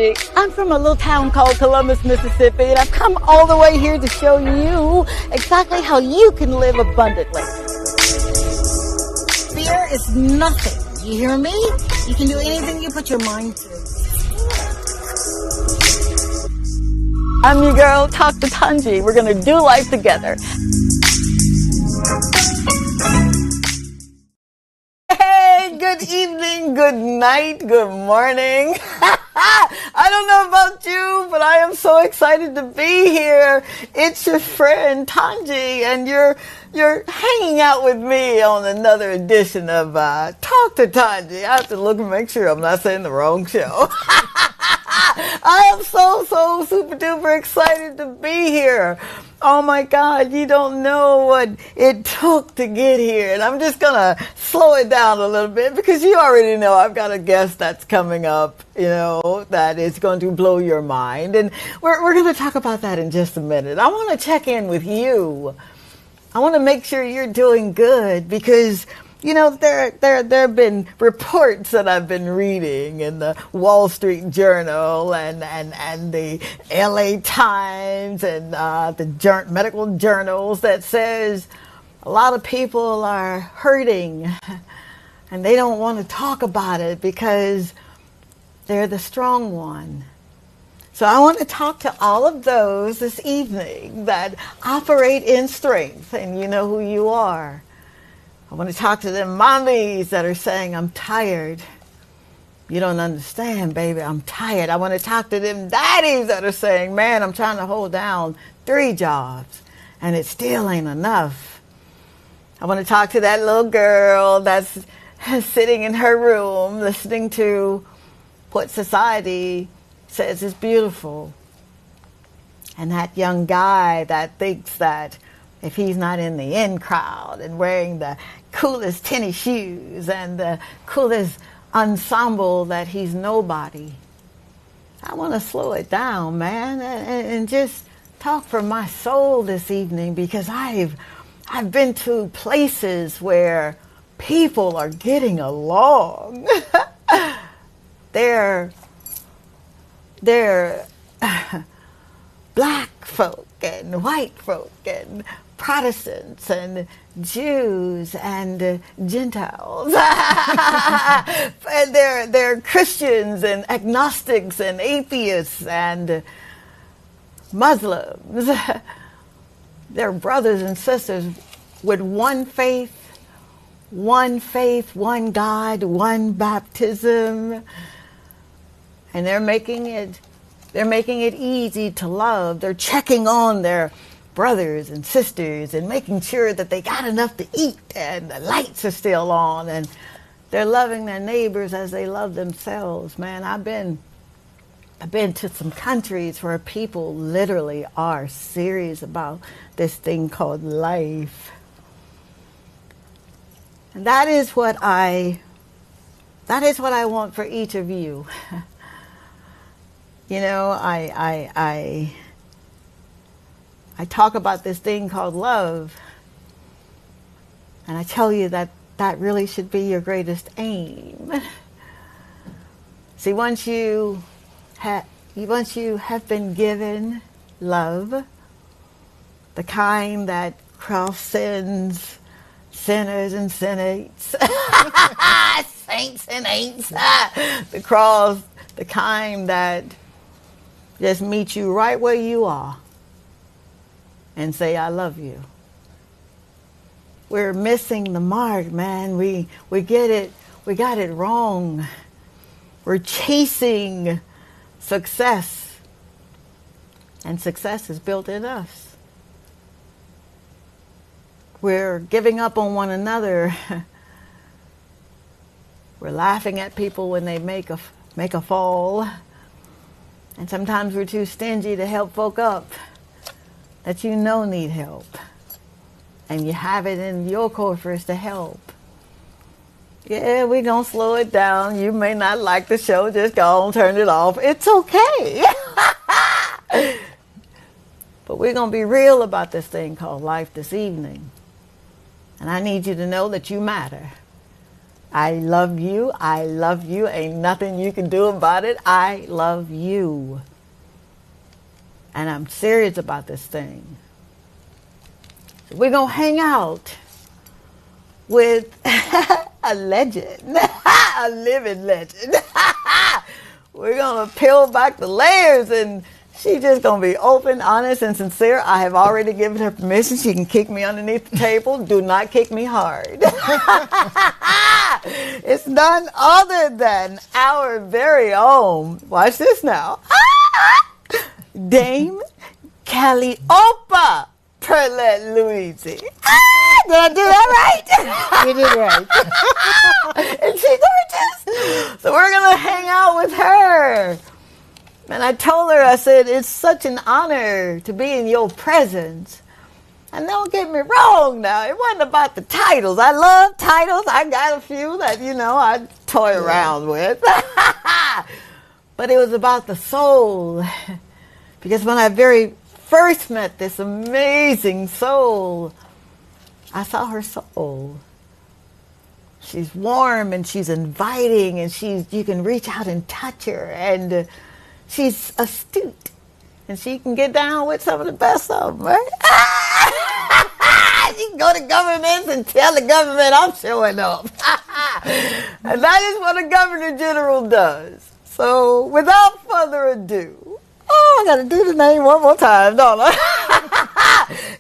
I'm from a little town called Columbus, Mississippi, and I've come all the way here to show you exactly how you can live abundantly. Fear is nothing. You hear me? You can do anything you put your mind to. I'm your girl, Talk to Tongie. We're going to do life together. Hey, good evening, good night, good morning. I don't know about you, but I am so excited to be here. It's your friend Tongie, and you're hanging out with me on another edition of Talk to Tongie. I have to look and make sure I'm not saying the wrong show. I am so super duper excited to be here. Oh my God, you don't know what it took to get here. And I'm just going to slow it down a little bit because you already know I've got a guest that's coming up, that is going to blow your mind. And we're going to talk about that in just a minute. I want to check in with you. I want to make sure you're doing good because there have been reports that I've been reading in the Wall Street Journal and the LA Times and the medical journals that says a lot of people are hurting and they don't want to talk about it because they're the strong one. So I want to talk to all of those this evening that operate in strength, and you know who you are. I want to talk to them mommies that are saying, I'm tired. You don't understand, baby, I'm tired. I want to talk to them daddies that are saying, man, I'm trying to hold down 3 jobs, and it still ain't enough. I want to talk to that little girl that's sitting in her room listening to what society says is beautiful. And that young guy that thinks that if he's not in the in crowd and wearing the coolest tennis shoes and the coolest ensemble, that he's nobody. I want to slow it down, man, and just talk from my soul this evening because I've been to places where people are getting along. They're black folk and white folk and Protestants and Jews and Gentiles. And they're Christians and agnostics and atheists and Muslims. They're brothers and sisters with one faith, one God, one baptism. And they're making it easy to love. They're checking on their brothers and sisters and making sure that they got enough to eat and the lights are still on, and they're loving their neighbors as they love themselves. Man, I've been to some countries where people literally are serious about this thing called life. And that is what I want for each of you. I talk about this thing called love, and I tell you that really should be your greatest aim. See, once you have been given love, the kind that transcends sinners and saints, saints and ain'ts, the kind that just meet you right where you are and say, I love you. We're missing the mark, man. We got it wrong. We're chasing success, and success is built in us. We're giving up on one another. We're laughing at people when they make a fall. And sometimes we're too stingy to help folk up that need help. And you have it in your coffers to help. Yeah, we're going to slow it down. You may not like the show. Just go and turn it off. It's okay. But we're going to be real about this thing called life this evening. And I need you to know that you matter. I love you. I love you. Ain't nothing you can do about it. I love you. And I'm serious about this thing. We're going to hang out with a legend, a living legend. We're going to peel back the layers, and she's just going to be open, honest, and sincere. I have already given her permission. She can kick me underneath the table. Do not kick me hard. It's none other than our very own, watch this now, Dame Calliope Perlet Luigi. Did I do that right? You did right. Isn't she gorgeous? So we're going to hang out with her. And I told her, I said, it's such an honor to be in your presence. And don't get me wrong now, it wasn't about the titles. I love titles. I got a few that, I toy around with. But it was about the soul. Because when I very first met this amazing soul, I saw her soul. She's warm and she's inviting, and you can reach out and touch her, and she's astute, and she can get down with some of the best of them, right? She can go to governments and tell the government I'm showing up. And that is what a governor general does. So without further ado, I got to do the name one more time, don't I?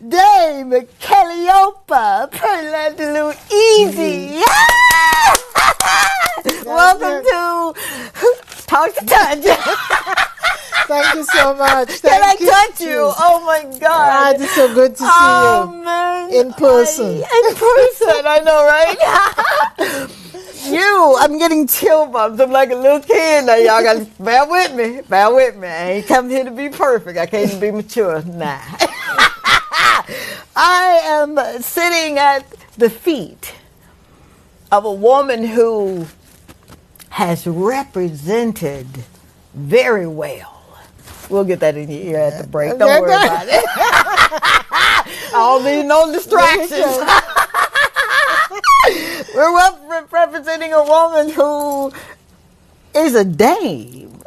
Dame Calliope Perlet Luigi. Welcome to Talk to Touch. Thank you so much. Can I touch you? Oh my God. It's so good to see you. Man. In person. In person, I know, right? I'm getting chill bumps. I'm like a little kid. Now y'all got to bear with me. Bear with me. I ain't come here to be perfect. I can't even be mature. Nah. I am sitting at the feet of a woman who has represented very well. We'll get that in your ear at the break. Don't worry about it. I don't need no distractions. We're representing a woman who is a dame.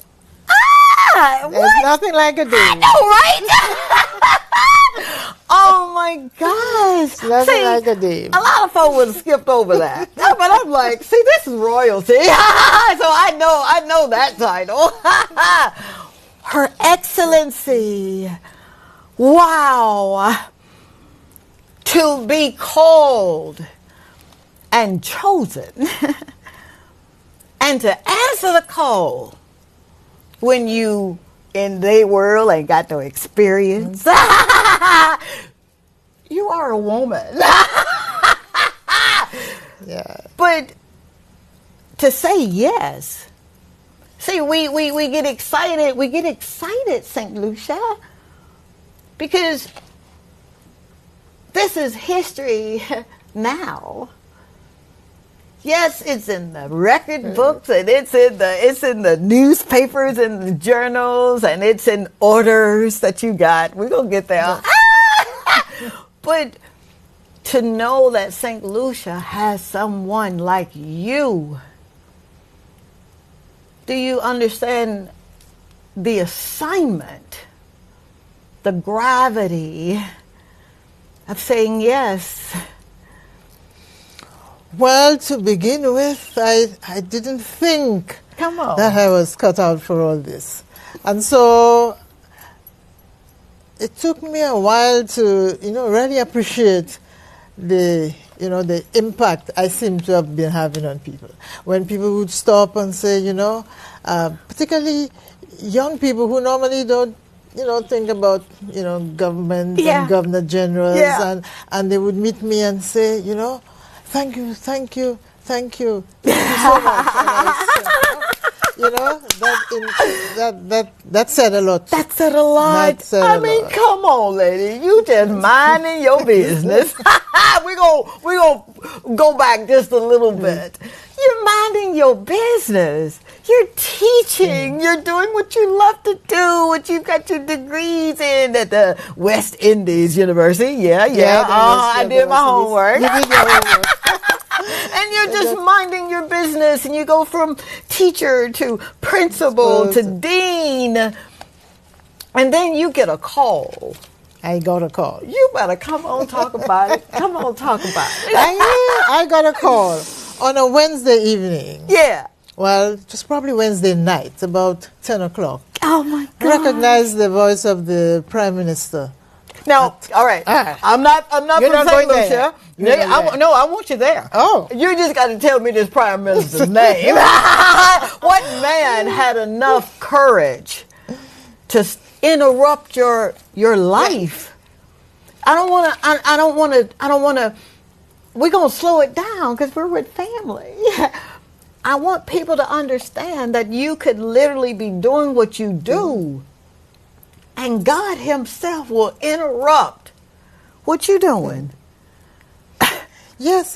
There's nothing like a dame. I know, right? Oh my gosh. Nothing like a dame. A lot of folks would have skipped over that. But I'm like, see, this is royalty. So I know that title. Her Excellency. Wow. To be called and chosen and to answer the call when you in the world ain't got no experience. You are a woman. Yeah. But to say yes, see, we get excited. We get excited, St. Lucia, because this is history now. Yes, it's in the record books, and it's in the newspapers and the journals, and it's in orders that you got. We're gonna get there. But to know that St. Lucia has someone like you, do you understand the assignment, the gravity of saying yes? Well, to begin with, I didn't think that I was cut out for all this. And so it took me a while to, really appreciate the impact I seem to have been having on people. When people would stop and say, particularly young people who normally don't, think about, government and governor generals, and they would meet me and say, thank you so much. That said a lot. That said a lot. Come on, lady. You just minding your business. We're gonna go back just a little bit. You're minding your business. You're teaching. You're doing what you love to do, what you've got your degrees in at the West Indies University. Yeah. I did my homework. You did your homework. And you're just minding your business, and you go from teacher to principal to dean, and then you get a call. I got a call. You better come on, talk about it. Come on, talk about it. I got a call on a Wednesday evening. Yeah. Well, just probably Wednesday night, about 10 o'clock. Oh, my God. Recognized the voice of the Prime Minister. Now, all right. I'm not from St. Lucia. I want you there. Oh. You just got to tell me this Prime Minister's name. What man had enough courage to interrupt your life? I don't want to. We're going to slow it down because we're with family. I want people to understand that you could literally be doing what you do, and God himself will interrupt what you're doing. Yes,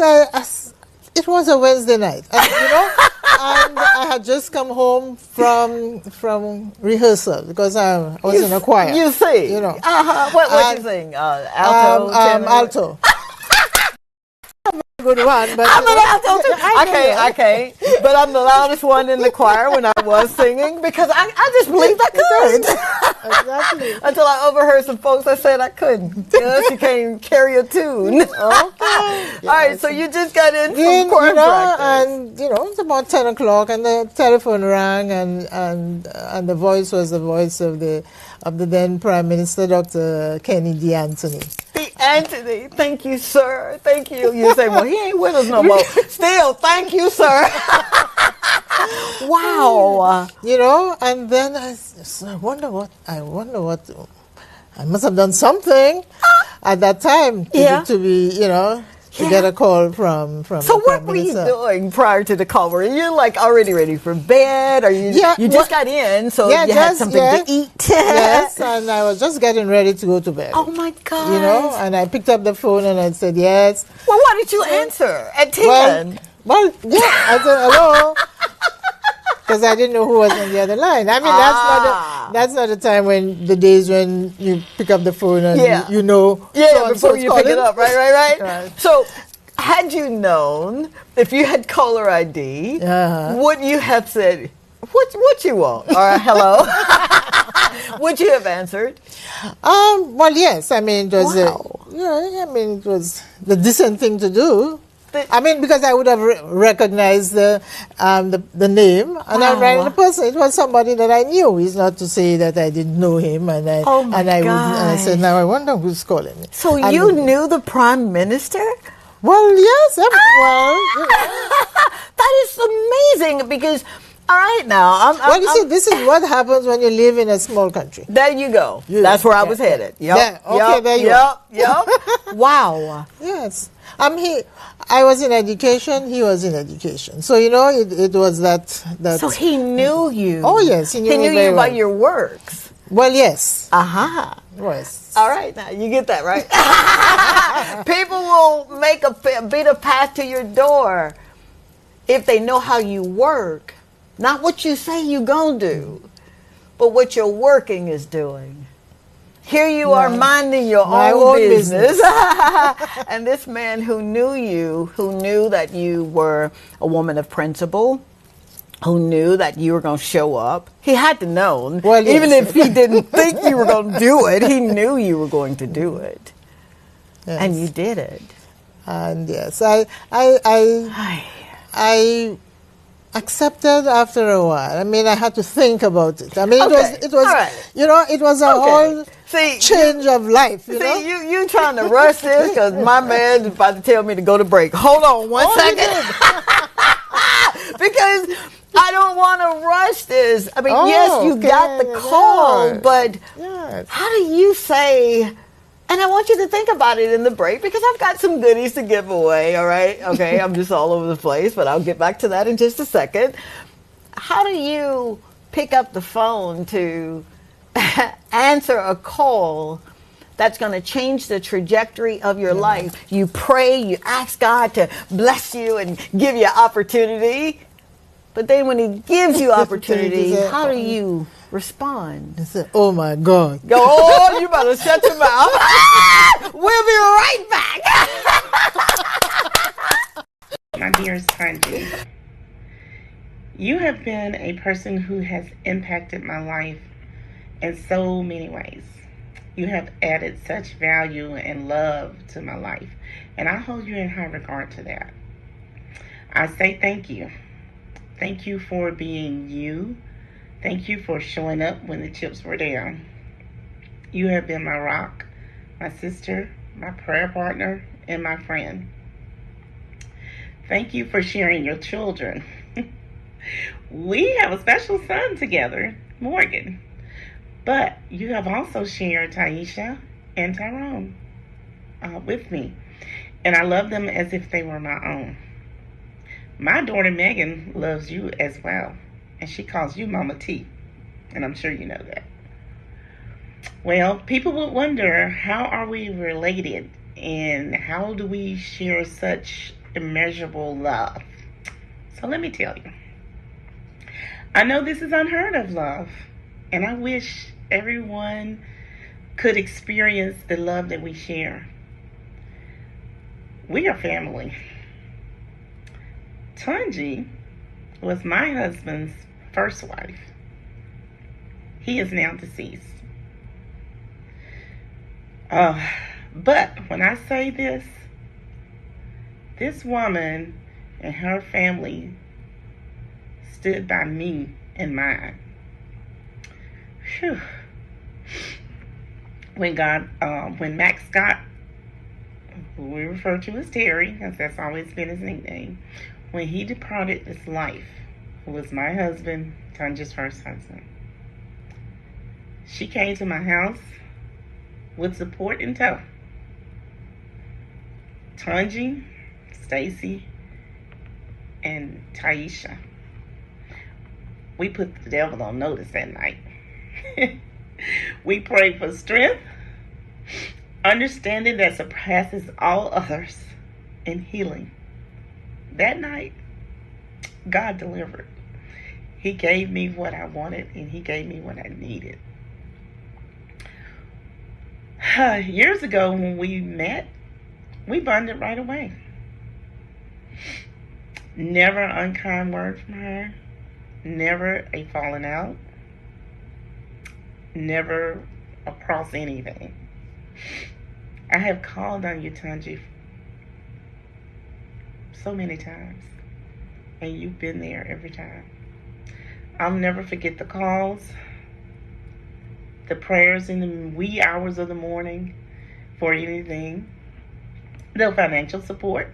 it was a Wednesday night. And, and I had just come home from rehearsal because I was in a choir. You sing? What you sing? Alto? Alto. Good one, but I'm an alto too. I can't. But I'm the loudest one in the choir when I was singing because I just believed I could. Exactly. Until I overheard some folks that said I couldn't. She can't carry a tune. Okay. All right, so you just got in from choir practice. And it's about 10 o'clock, and the telephone rang, and the voice was the voice of the then Prime Minister, Dr. Kenny D. Anthony. Anthony, thank you, sir. Thank you. You say, well, he ain't with us no more. Still, thank you, sir. Wow. And then I wonder what I must have done something at that time to be, to get a call from So what were you doing prior to the call? Were you already ready for bed? Or you just got in, so you had something to eat? Yes, and I was just getting ready to go to bed. Oh my God. And I picked up the phone and I said yes. Well, why did you answer at 10? Well, I said hello. Because I didn't know who was on the other line. I mean, that's not the time when the days when you pick up the phone and you know. Yeah, before you pick it up, right. So, had you known, if you had caller ID, would you have said, what you want? Or hello? Would you have answered? Well, yes. I mean, it was it was the decent thing to do. I mean, because I would have recognized the name, and I ran the person. It was somebody that I knew. It's not to say that I didn't know him, and I said, now I wonder who's calling me. So you knew the Prime Minister? Well, yes. That is amazing because. All right, now. See, this is what happens when you live in a small country. There you go. That's where I was headed. Yep. There you go. Yep. Wow. Yes. I was in education, he was in education. So, it was that. So he knew you. Oh, yes. He knew you by your works. Well, yes. Aha. Yes. All right, now, you get that, right? People will make a beat a path to your door if they know how you work. Not what you say you gonna do, but what your working is doing. Here you are minding your own business. And this man who knew you, who knew that you were a woman of principle, who knew that you were going to show up, he had to know. Well, yes. Even if he didn't think you were going to do it, he knew you were going to do it. Yes. And you did it. And yes, I accepted after a while. I mean, I had to think about it. I mean, it was right. It was a whole change of life. You trying to rush this because my man is about to tell me to go to break. Hold on one second. Because I don't want to rush this. I mean, yes, you got the call, but how do you say... And I want you to think about it in the break because I've got some goodies to give away, all right? Okay, I'm just all over the place, but I'll get back to that in just a second. How do you pick up the phone to answer a call that's going to change the trajectory of your life? You pray, you ask God to bless you and give you opportunity, but then when he gives you opportunity, how do you respond? I said, oh my God. Oh, you better shut your mouth. We'll be right back. My dearest Tongie, you have been a person who has impacted my life in so many ways. You have added such value and love to my life, and I hold you in high regard to that. I say thank you. Thank you for being you. Thank you for showing up when the chips were down. You have been my rock, my sister, my prayer partner, and my friend. Thank you for sharing your children. We have a special son together, Morgan. But you have also shared Taisha and Tyrone with me. And I love them as if they were my own. My daughter Megan loves you as well. And she calls you Mama T. And I'm sure you know that. Well, people would wonder, how are we related? And how do we share such immeasurable love? So let me tell you. I know this is unheard of love. And I wish everyone could experience the love that we share. We are family. Tongie was my husband's first wife. He is now deceased. But when I say this woman and her family stood by me and mine. Whew. When Max Scott, who we refer to as Terry, because that's always been his nickname, when he departed this life, who was my husband, Tongie's first husband, she came to my house with support in tow. Tongie, Stacy, and Taisha. We put the devil on notice that night. We prayed for strength, understanding that surpasses all others, and healing. That night, God delivered. He gave me what I wanted, and He gave me what I needed. Years ago when we met, we bonded right away. Never an unkind word from her. Never a falling out. Never across anything. I have called on you, Tongie, so many times. And you've been there every time. I'll never forget the calls, the prayers in the wee hours of the morning for anything, the financial support,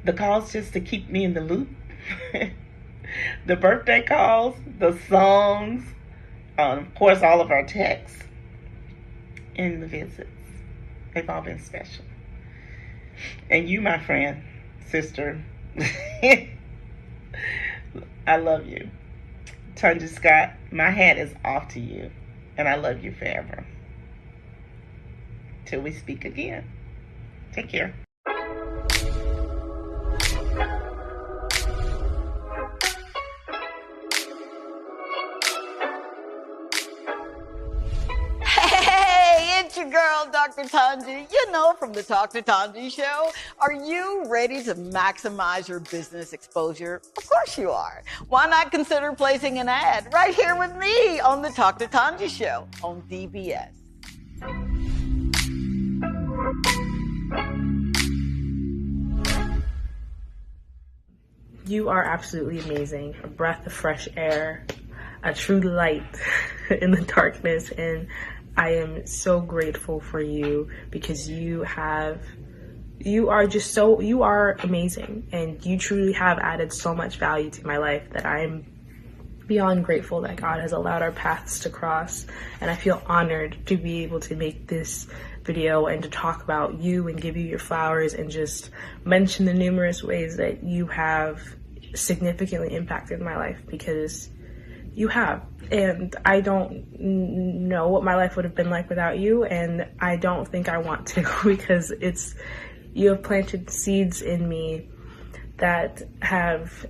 the calls just to keep me in the loop, the birthday calls, the songs, of course, all of our texts, and the visits. They've all been special. And you, my friend, sister, I love you. Tongie Scott, my hat is off to you, and I love you forever. Till we speak again. Take care. Your girl, Dr. Tongie, you know, from the Talk to Tongie show. Are you ready to maximize your business exposure? Of course you are. Why not consider placing an ad right here with me on the Talk to Tongie show on DBS? You are absolutely amazing. A breath of fresh air, a true light in the darkness, and I am so grateful for you because you are amazing, and you truly have added so much value to my life that I'm beyond grateful that God has allowed our paths to cross. And I feel honored to be able to make this video and to talk about you and give you your flowers and just mention the numerous ways that you have significantly impacted my life, because you have. And I don't know what my life would have been like without you, and I don't think I want to, because you have planted seeds in me that have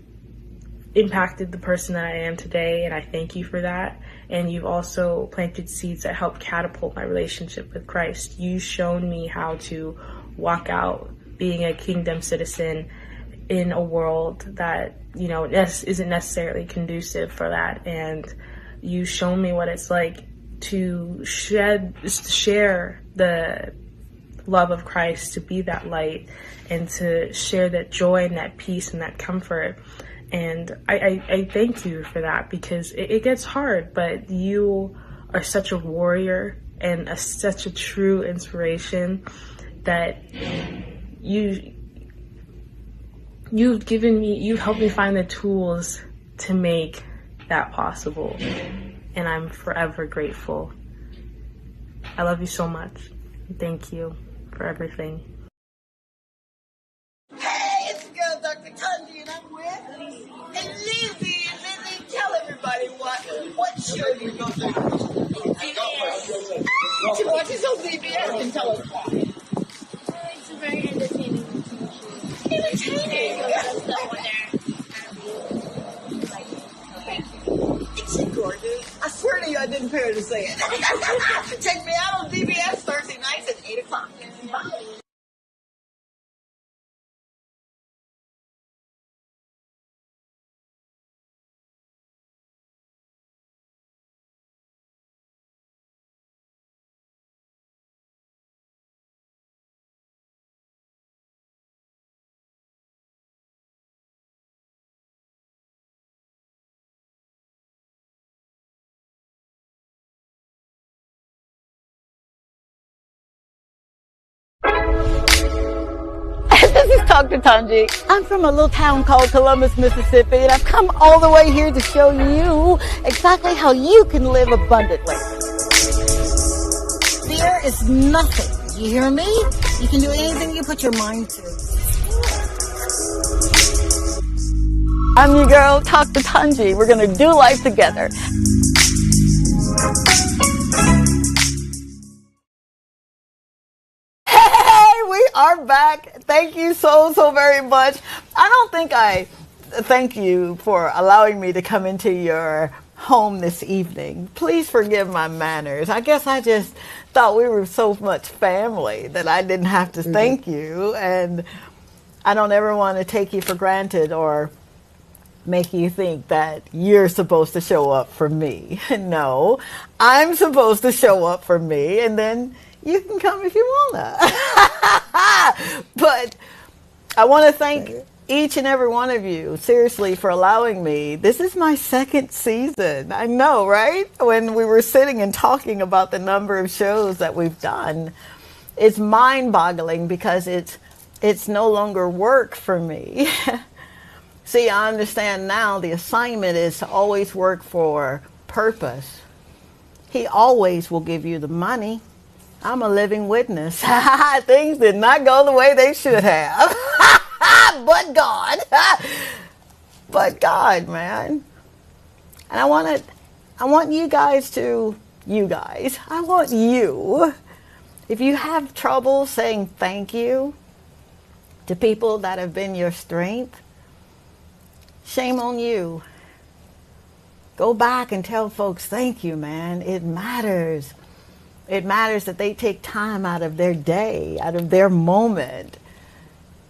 impacted the person that I am today, and I thank you for that. And you've also planted seeds that help catapult my relationship with Christ. You've shown me how to walk out being a kingdom citizen in a world that, isn't necessarily conducive for that. And you show me what it's like to share the love of Christ, to be that light, and to share that joy and that peace and that comfort. And I thank you for that, because it gets hard, but you are such a warrior and such a true inspiration that you've helped me find the tools to make that possible. And I'm forever grateful. I love you so much. Thank you for everything. Hey, it's the girl, Dr. Tongie, and I'm with Lizzie. Lizzie, tell everybody what show you go to. She watches on CBS and tell us why. It's a very entertaining show. Entertaining. Isn't she gorgeous? I swear to you, I didn't pay her to say it. Check me out on CBS Thursday nights at 8 o'clock. Bye. This is Dr. Tongie. I'm from a little town called Columbus, Mississippi, and I've come all the way here to show you exactly how you can live abundantly. Fear is nothing. You hear me? You can do anything you put your mind to. I'm your girl, Dr. Tongie. We're going to do life together. We are back. Thank you so very much. I don't think I thank you for allowing me to come into your home this evening. Please forgive my manners. I guess I just thought we were so much family that I didn't have to thank you. And I don't ever want to take you for granted or make you think that you're supposed to show up for me. No, I'm supposed to show up for me, and then you can come if you wanna. But I want to thank each and every one of you, seriously, for allowing me. This is my second season. I know, right? When we were sitting and talking about the number of shows that we've done, it's mind-boggling because it's no longer work for me. See, I understand now the assignment is to always work for purpose. He always will give you the money. I'm a living witness. Things did not go the way they should have. But God. But God, man. And I want you guys, I want you, if you have trouble saying thank you to people that have been your strength, shame on you. Go back and tell folks, thank you, man. It matters. It matters that they take time out of their day, out of their moment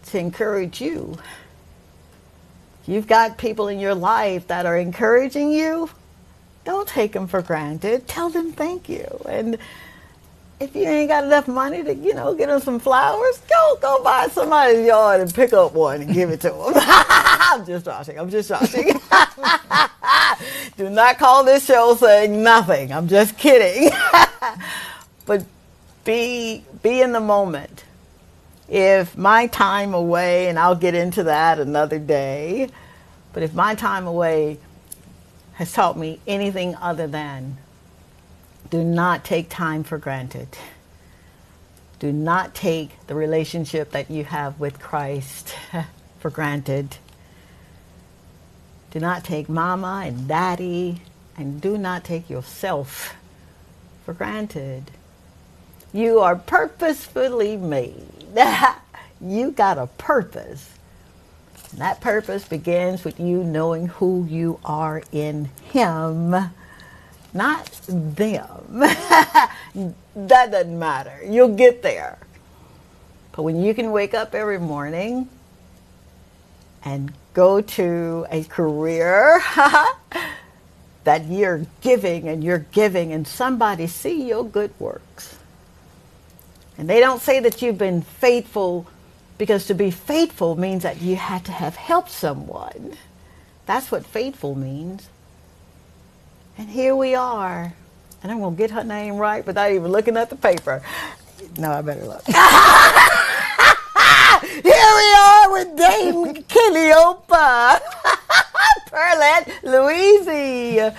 to encourage you. You've got people in your life that are encouraging you. Don't take them for granted. Tell them thank you. And if you ain't got enough money to, get them some flowers, go buy somebody's yard and pick up one and give it to them. I'm just joshing. Do not call this show saying nothing. I'm just kidding. But be in the moment. If my time away, and I'll get into that another day, but if my time away has taught me anything other than do not take time for granted. Do not take the relationship that you have with Christ for granted. Do not take mama and daddy, and do not take yourself for granted. You are purposefully made. You got a purpose. And that purpose begins with you knowing who you are in Him, not them. That doesn't matter. You'll get there. But when you can wake up every morning and go to a career that you're giving and somebody see your good works. And they don't say that you've been faithful, because to be faithful means that you had to have helped someone. That's what faithful means. And here we are. And I'm going to get her name right without even looking at the paper. No, I better look. Here we are with Dame Calliope Pearlette Louise,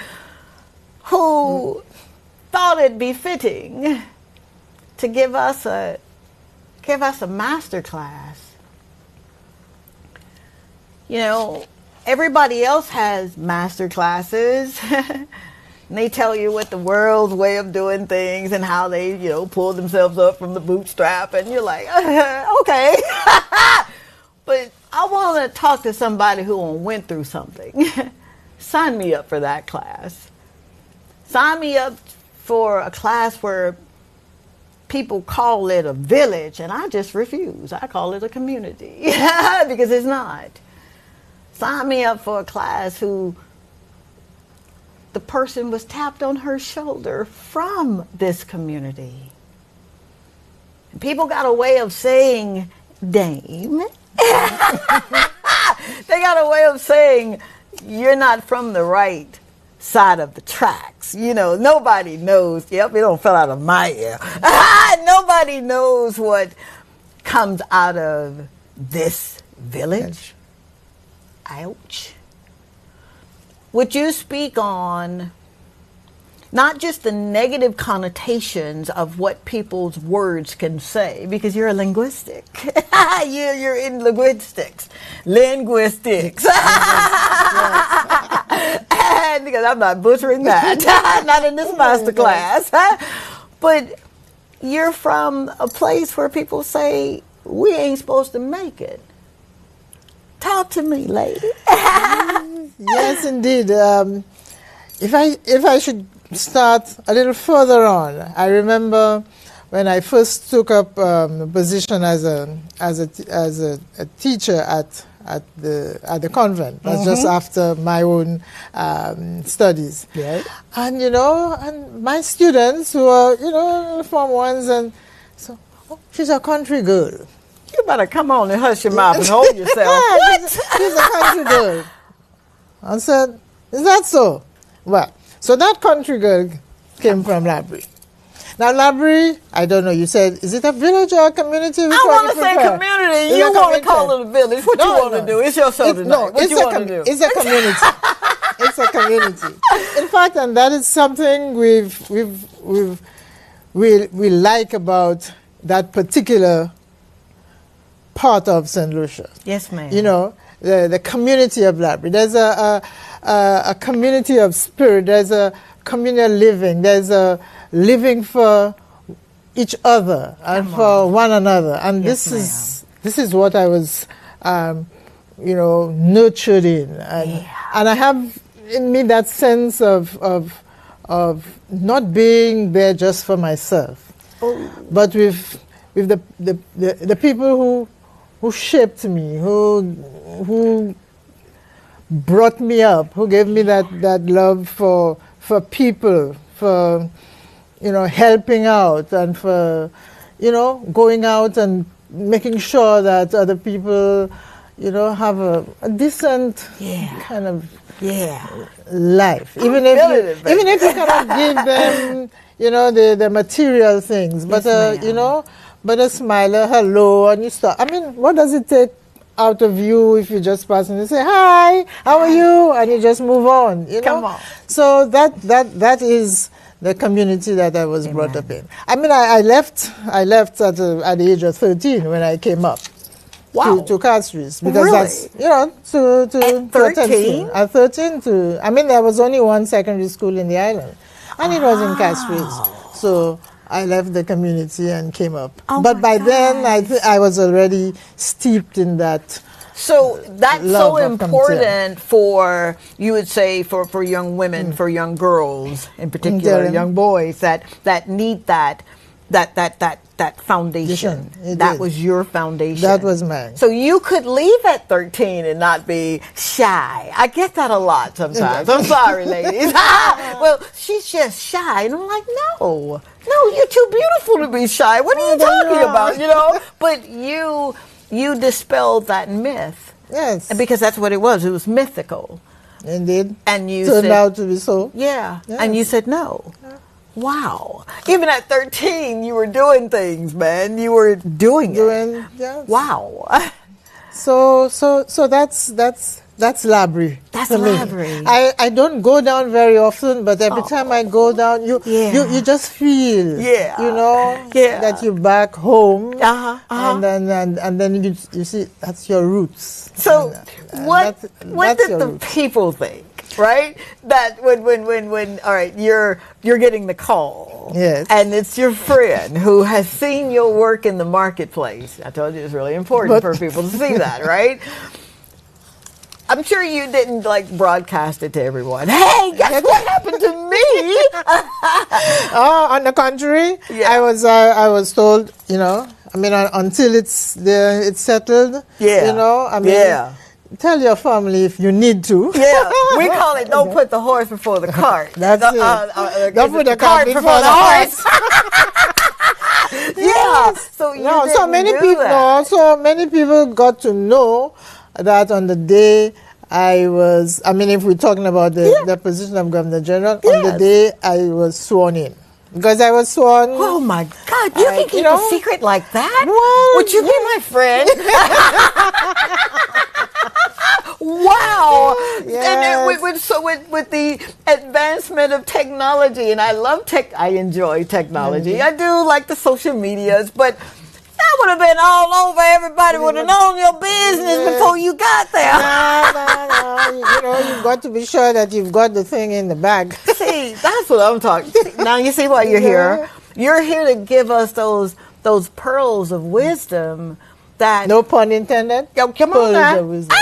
who thought it befitting to give us a master class. You know, everybody else has master classes. And they tell you what the world's way of doing things and how they, pull themselves up from the bootstrap. And you're like, okay. But I want to talk to somebody who went through something. Sign me up for that class. Sign me up for a class where people call it a village, and I just refuse. I call it a community because it's not. Sign me up for a class who the person was tapped on her shoulder from this community. And people got a way of saying dame. They got a way of saying you're not from the right side of the tracks. Nobody knows. Yep, it don't fell out of my ear. Nobody knows what comes out of this village. Ouch. Would you speak on not just the negative connotations of what people's words can say, because you're a linguistic. You're in linguistics. And because I'm not butchering that. Not in this master class. But you're from a place where people say, we ain't supposed to make it. Talk to me, lady. Yes, indeed. If I should start a little further on, I remember when I first took up a position as a teacher at the convent. That's just after my own studies. Right. And and my students who are Form 1s, and so she's a country girl. You better come on and hush your mouth and hold yourself. What? She's a country girl. I said, is that so? Well, so that country girl came from Labrie. Now, Labrie, I don't know, you said, is it a village or a community? I want to say community. You want to call it a village. What you want to do? It's your show tonight. No, what you want to do? It's a community. It's a community. In fact, and that is something we like about that particular part of St. Lucia. Yes, ma'am. The community of Labrie. There's a community of spirit. There's a communal living. There's a living for each other and for one another. And yes, this is what I was, nurtured in. And I have in me that sense of not being there just for myself, but with the people who shaped me, who brought me up, who gave me that love for people, for helping out, and for going out and making sure that other people have a decent kind of life, even if you cannot give them the material things, but but a smile, a hello, and you start. I mean, what does it take out of you if you just pass and you say, hi, how are you? And you just move on, Come on. So that is the community that I was brought up in. I mean, I left at the age of 13 when I came up. Wow. To Castries, because Really? that's to 13? At 13 there was only one secondary school in the island, and it was in Castries. So I left the community and came up. Oh but my by then I was already steeped in that. So that's love so of important for, you would say, for young women, for young girls in particular, young boys that need that. that foundation. That did. was your foundation. That was mine. So you could leave at 13 and not be shy. I get that a lot sometimes. I'm sorry, ladies. Well, she's just shy. And I'm like, no, you're too beautiful to be shy. What are you talking about? You know? But you dispelled that myth. Yes. Because that's what it was. It was mythical. Indeed. And you turned said, out to be so. Yeah. Yes. And you said no. Yeah. Wow. Even at 13, you were doing things, man. You were doing it. Yes. Wow. So that's Labrie. That's for me. Labrie. I don't go down very often, but every time I go down, you just feel, that you're back home, and then you see that's your roots. So what did the people think? Right? That when all right, you're getting the call. Yes. And it's your friend who has seen your work in the marketplace. I told you it's really important for people to see that, right? I'm sure you didn't broadcast it to everyone. Hey, guess what happened to me? On the contrary, I was told, until it's settled. Yeah. Tell your family if you need to. Yeah, we call it don't put the horse before the cart. That's it. Don't put the cart before the horse. Yeah. So many people got to know that on the day if we're talking about the position of Governor General, on the day I was sworn in. Because I was sworn. Oh my God! You can keep a secret like that? Well, would you be my friend? Wow! Yes. And with the advancement of technology, and I enjoy technology. Mm-hmm. I do like the social medias, but that would have been all over. Everybody would have known your business before you got there. No. You've got to be sure that you've got the thing in the bag. See, that's what I'm talking. Now you see why you're here. You're here to give us those pearls of wisdom that. No pun intended. Yo, come on now. Pearls of wisdom.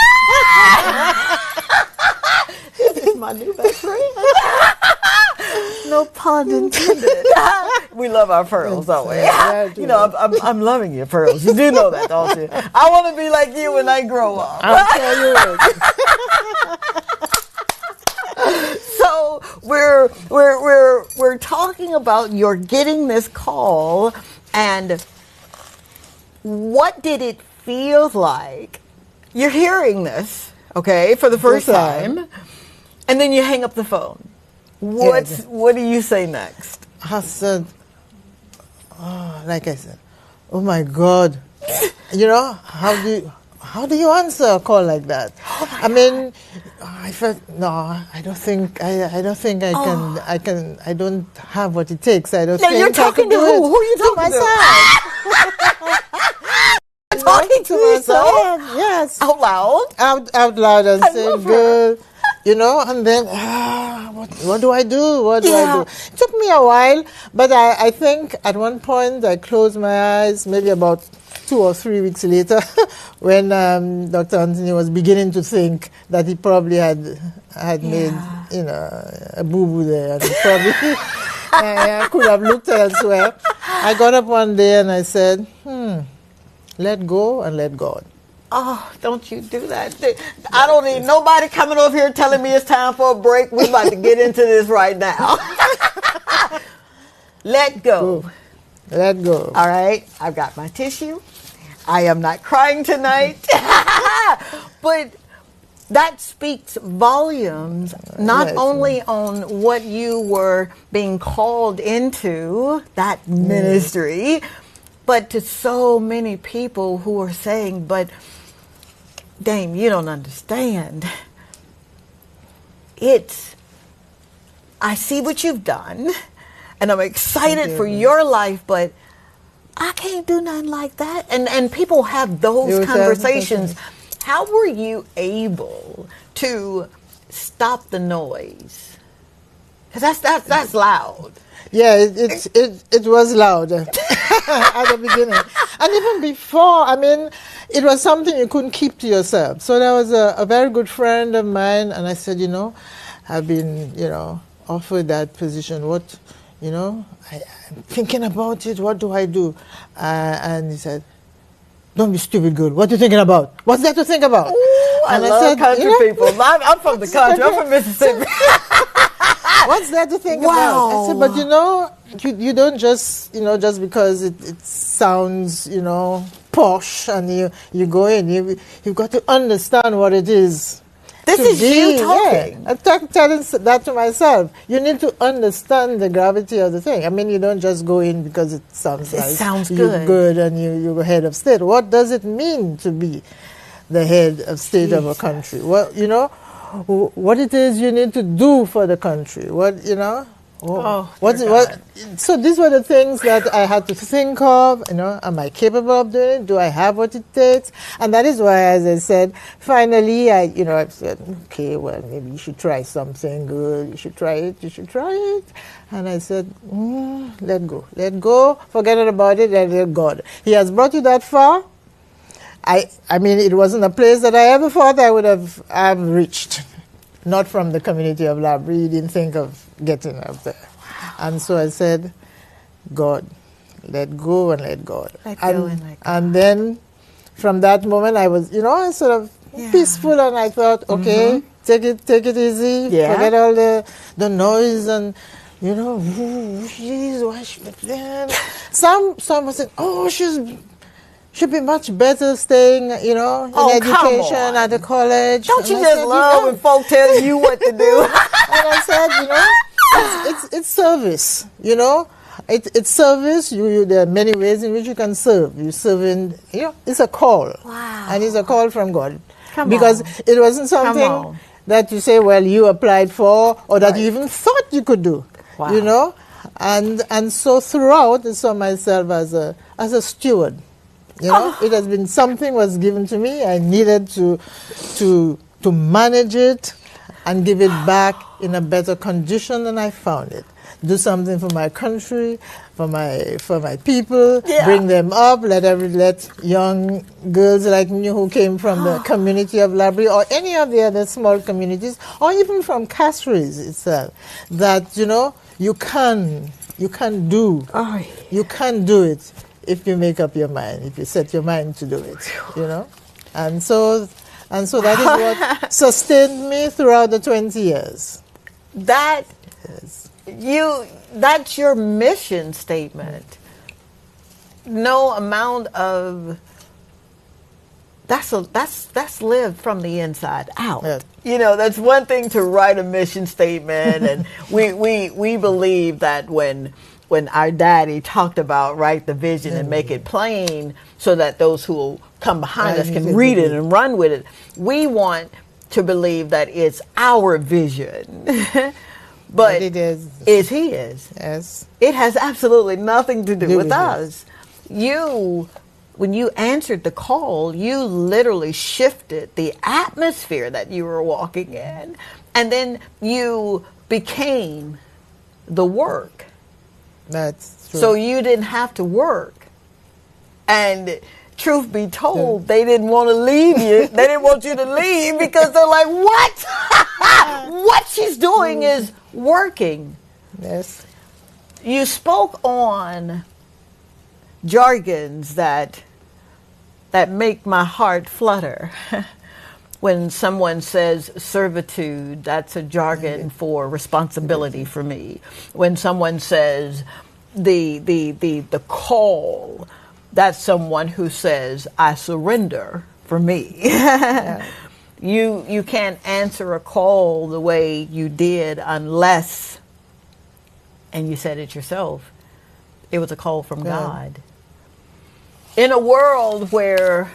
This is my new best friend. No pun intended. We love our pearls, don't we? I'm loving your pearls. You do know that, don't you? I want to be like you when I grow up. I'll tell you what. So we're talking about you're getting this call, and what did it feel like? You're hearing this, okay, for the first time, and then you hang up the phone. What do you say next? I said, like I said, oh my God, how do you answer a call like that? I felt I don't think I can. I don't have what it takes. I don't think you're talking I can to who? Who are you talking to? Talking to yourself? Yes. Out loud? Out loud and saying, girl, and then, what do I do? What do I do? It took me a while, but I think at one point I closed my eyes, maybe about 2 or 3 weeks later, when Dr. Anthony was beginning to think that he probably had made, a boo-boo there, and he probably could have looked elsewhere. I got up one day and I said, let go and let God. Oh, don't you do that. I don't need nobody coming over here telling me it's time for a break. We're about to get into this right now. Let go. Let go. All right. I've got my tissue. I am not crying tonight. But that speaks volumes, not only on what you were being called into, that ministry, but to so many people who are saying, but Dame, you don't understand. I see what you've done, and I'm excited for your life, but I can't do nothing like that. And people have those conversations. How were you able to stop the noise? Because that's loud. Yeah, it was loud at the beginning. And even before, it was something you couldn't keep to yourself. So there was a very good friend of mine, and I said, I've been, offered that position. What, I'm thinking about it. What do I do? And he said, don't be stupid, girl. What are you thinking about? What's there to think about? Ooh, I love country people. I'm from the country. I'm from Mississippi. What's there to think about? I said, but you don't just, just because it sounds, posh and you go in, you've got to understand what it is. This is you talking. Yeah. I'm telling that to myself. You need to understand the gravity of the thing. I mean, you don't just go in because it sounds nice. It sounds good. You're good and you're head of state. What does it mean to be the head of state of a country? Well, what it is you need to do for the country. So these were the things that I had to think of. Am I capable of doing it? Do I have what it takes? And that is why, as I said, finally, I said, okay, well, maybe you should try something good. You should try it. And I said, let go, forget about it, and let God. He has brought you that far. I mean, it wasn't a place that I ever thought I would have reached. Not from the community of Labrie. You didn't think of getting up there. And so I said, God, let go and let God. And then from that moment I was, sort of peaceful, and I thought, okay, take it easy. Yeah. Forget all the noise and, she's some was saying, oh, should be much better staying, in education at the college. Don't you just love when folk tell you what to do? And I said, it's service, It's service. There are many ways in which you can serve. You serve in, it's a call. Wow. And it's a call from God. Because it wasn't something that you say, well, you applied for, or that you even thought you could do, And so throughout, I saw myself as a steward. It has been something was given to me. I needed to manage it and give it back in a better condition than I found it. Do something for my country, for my people, bring them up, let young girls like me who came from the community of Labrie or any of the other small communities, or even from Castries itself, that you can do it. If you make up your mind, if you set your mind to do it, and so that is what sustained me throughout the 20 years. That's your mission statement. No amount of that's lived from the inside out. Yeah. That's one thing to write a mission statement, and we believe that when our daddy talked about write the vision and make it plain so that those who will come behind us can read it and run with it. We want to believe that it's our vision. But it is his. Yes. It has absolutely nothing to do with us. When you answered the call, you literally shifted the atmosphere that you were walking in. And then you became the work. That's true. So you didn't have to work. And truth be told, they didn't want to leave you. They didn't want you to leave because they're like, what? What she's doing is working. Yes. You spoke on jargons that make my heart flutter. When someone says servitude, that's a jargon for responsibility for me. When someone says the call, that's someone who says I surrender for me. Yeah. You can't answer a call the way you did unless, and you said it yourself, it was a call from God. In a world where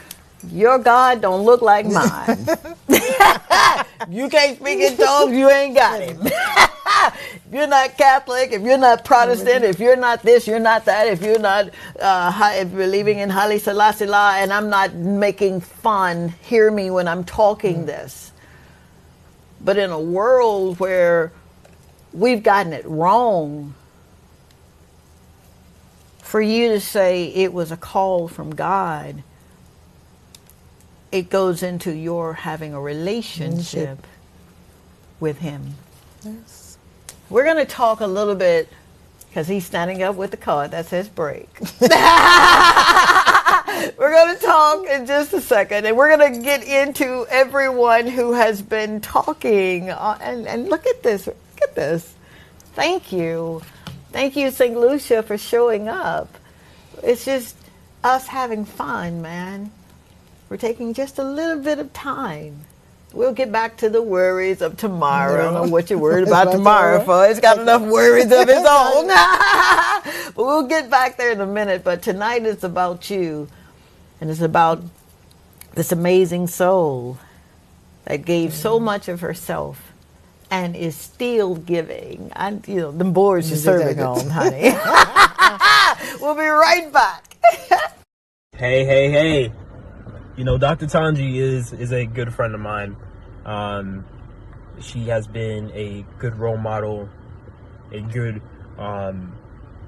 your God don't look like mine. You can't speak in tongues, you ain't got him. If you're not Catholic, if you're not Protestant, if you're not this, you're not that, if you're not believing in Haile Selassie, and I'm not making fun, hear me when I'm talking this. But in a world where we've gotten it wrong, for you to say it was a call from God, it goes into your having a relationship with him. Yes. We're going to talk a little bit because he's standing up with the card that says break. We're going to talk in just a second, and we're going to get into everyone who has been talking. And look at this. Look at this. Thank you. Thank you, St. Lucia, for showing up. It's just us having fun, man. We're taking just a little bit of time. We'll get back to the worries of tomorrow. I don't know what you're worried about tomorrow for. It's got enough worries of its own. But we'll get back there in a minute. But tonight it's about you. And it's about this amazing soul that gave so much of herself and is still giving. And, you know, the boards you're serving on, honey. We'll be right back. Hey. You know, Dr. Tongie is a good friend of mine. She has been a good role model, a good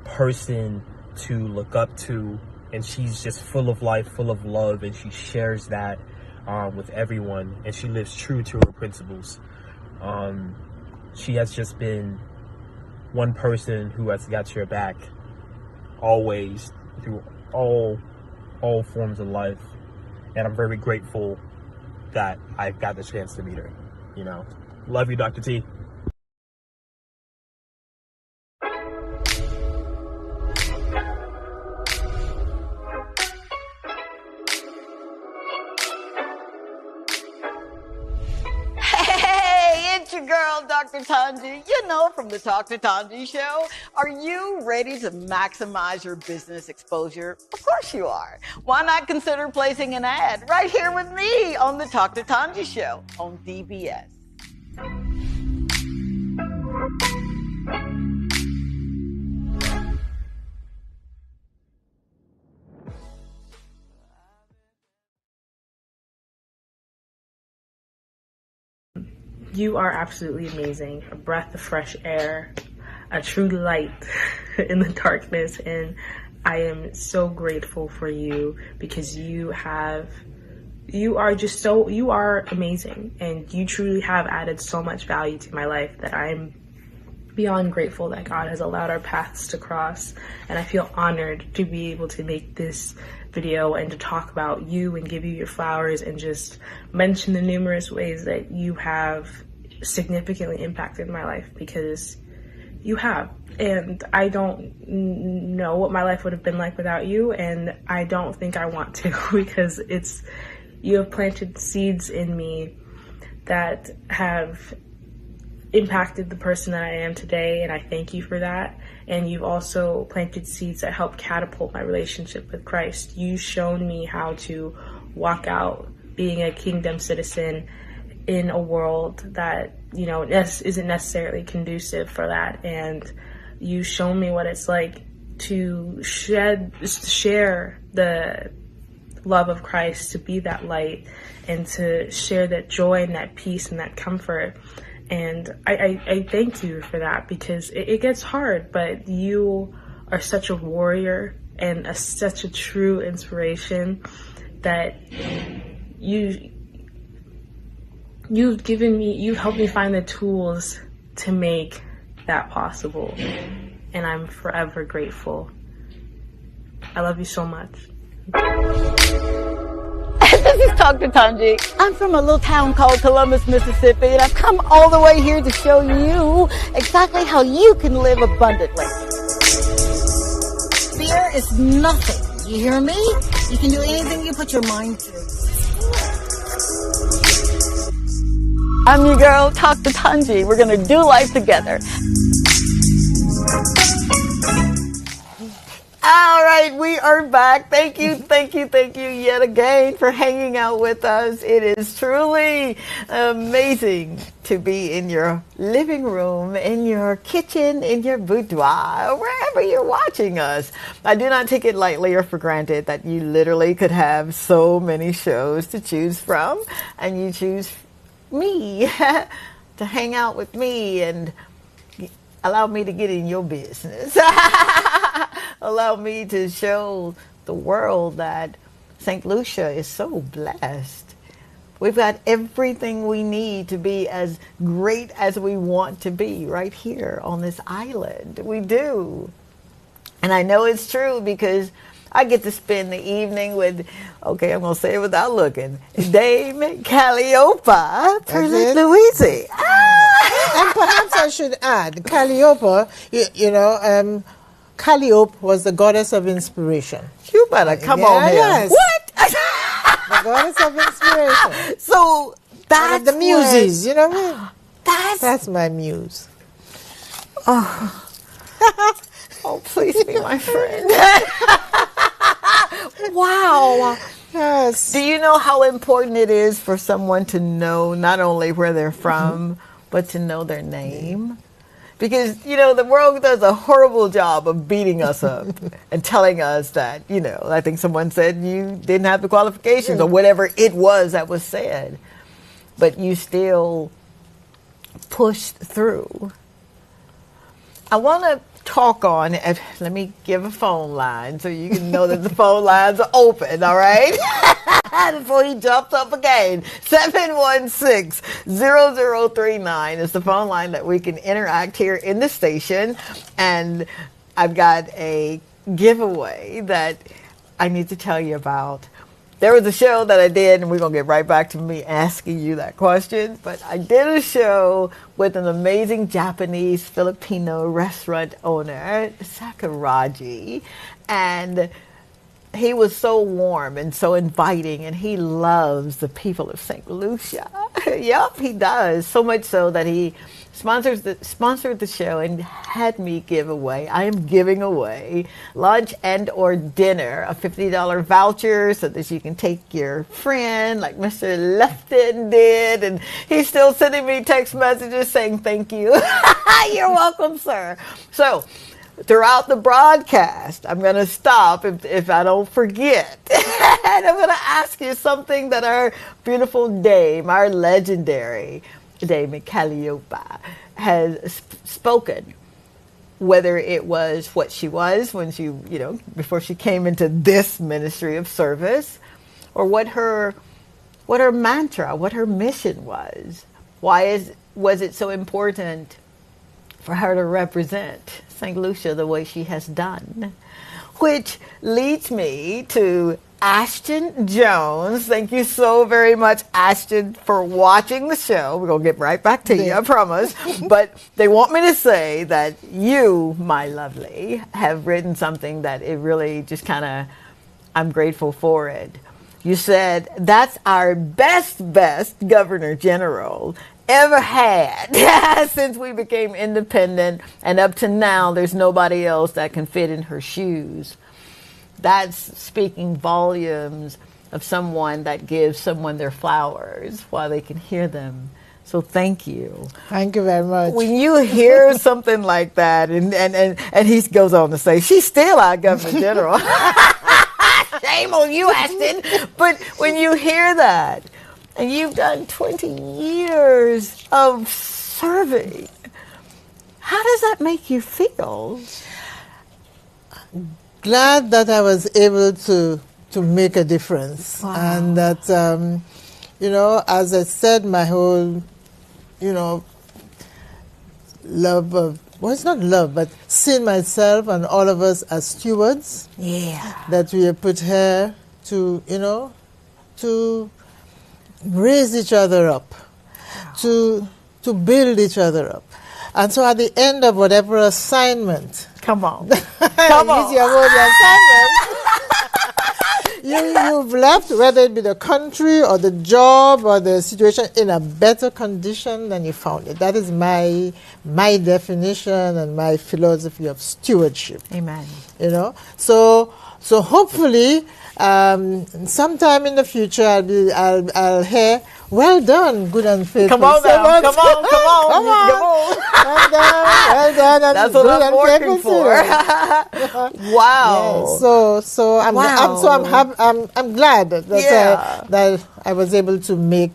person to look up to, and she's just full of life, full of love, and she shares that with everyone, and she lives true to her principles. She has just been one person who has got your back always through all forms of life. And I'm very grateful that I've got the chance to meet her. You know, love you, Dr. T. Hey, it's your girl, Dr. Tongie. You know, from the Talk to Tongie show. Are you ready to maximize your business exposure? Of course you are. Why not consider placing an ad right here with me on the Talk to Tongie show on DBS? You are absolutely amazing, a breath of fresh air, a true light in the darkness, and I am so grateful for you because you are amazing, and you truly have added so much value to my life that I'm beyond grateful that God has allowed our paths to cross, and I feel honored to be able to make this video and to talk about you and give you your flowers and just mention the numerous ways that you have significantly impacted my life, because you have, and I don't know what my life would have been like without you, and I don't think I want to because you have planted seeds in me that have impacted the person that I am today, and I thank you for that. And you've also planted seeds that help catapult my relationship with Christ. You've shown me how to walk out being a kingdom citizen in a world that, you know, isn't necessarily conducive for that. And you've shown me what it's like to share the love of Christ, to be that light, and to share that joy and that peace and that comfort. And I thank you for that, because it gets hard, but you are such a warrior and such a true inspiration that you've helped me find the tools to make that possible. And I'm forever grateful. I love you so much. This is Dr. Tongie. I'm from a little town called Columbus, Mississippi, and I've come all the way here to show you exactly how you can live abundantly. Fear is nothing. You hear me? You can do anything you put your mind to. I'm your girl, Dr. Tongie. We're going to do life together. All right, we are back. Thank you yet again for hanging out with us. It is truly amazing to be in your living room, in your kitchen, in your boudoir, wherever you're watching us. I do not take it lightly or for granted that you literally could have so many shows to choose from, and you choose me to hang out with me and allow me to get in your business. Allow me to show the world that St. Lucia is so blessed We've got everything we need to be as great as we want to be right here on this island. We do. And I know it's true because I get to spend the evening with, okay, I'm going to say it without looking, Dame Calliope Louise. And perhaps I should add, Calliope, Calliope was the goddess of inspiration. You better come on here. Yes. What? The goddess of inspiration. So that's the muses, you know what I mean? That's my muse. Oh, please be my friend. Wow. Yes. Do you know how important it is for someone to know not only where they're from, but to know their name? Because, the world does a horrible job of beating us up and telling us that, I think someone said you didn't have the qualifications or whatever it was that was said. But you still pushed through. I want to talk on, let me give a phone line so you can know that the phone lines are open, all right? Before he jumps up again. 716-0039 is the phone line that we can interact here in the station. And I've got a giveaway that I need to tell you about. There was a show that I did, and we're going to get right back to me asking you that question, but I did a show with an amazing Japanese Filipino restaurant owner, Sakuraji, and he was so warm and so inviting, and he loves the people of St. Lucia. Yep, he does. So much so that he sponsored the show and had me give away. I am giving away lunch and or dinner, a $50 voucher so that you can take your friend like Mr. Lefton did. And he's still sending me text messages saying thank you. You're welcome, sir. So throughout the broadcast, I'm going to stop if I don't forget. And I'm going to ask you something that our beautiful dame, our legendary Dame Calliope, has spoken. Whether it was what she was when she, before she came into this ministry of service, or what her mantra, what her mission was. Was it so important for her to represent St. Lucia the way she has done? Which leads me to Ashton Jones. Thank you so very much, Ashton, for watching the show. We're going to get right back to you, I promise. But they want me to say that you, my lovely, have written something that it really just I'm grateful for it. You said, that's our best Governor General ever had since we became independent, and up to now there's nobody else that can fit in her shoes. That's speaking volumes of someone that gives someone their flowers while they can hear them. So thank you. Thank you very much. When you hear something like that, and he goes on to say, she's still our Governor General. Shame on you, Ashton. But when you hear that, and you've done 20 years of serving, how does that make you feel? Glad that I was able to make a difference. Wow. And that, as I said, my whole, love of, well, it's not love, but seeing myself and all of us as stewards. Yeah. That we are put here to, to raise each other up, to build each other up. And so at the end of whatever assignment, come on. Use your word, assignment. You've left, whether it be the country or the job or the situation, in a better condition than you found it. That is my definition and my philosophy of stewardship. Amen. So hopefully, sometime in the future, I'll hear, well done, good and faithful. Come on now. Come on. Well done. That's what I'm working for. Wow. Yeah, so I'm glad that I was able to make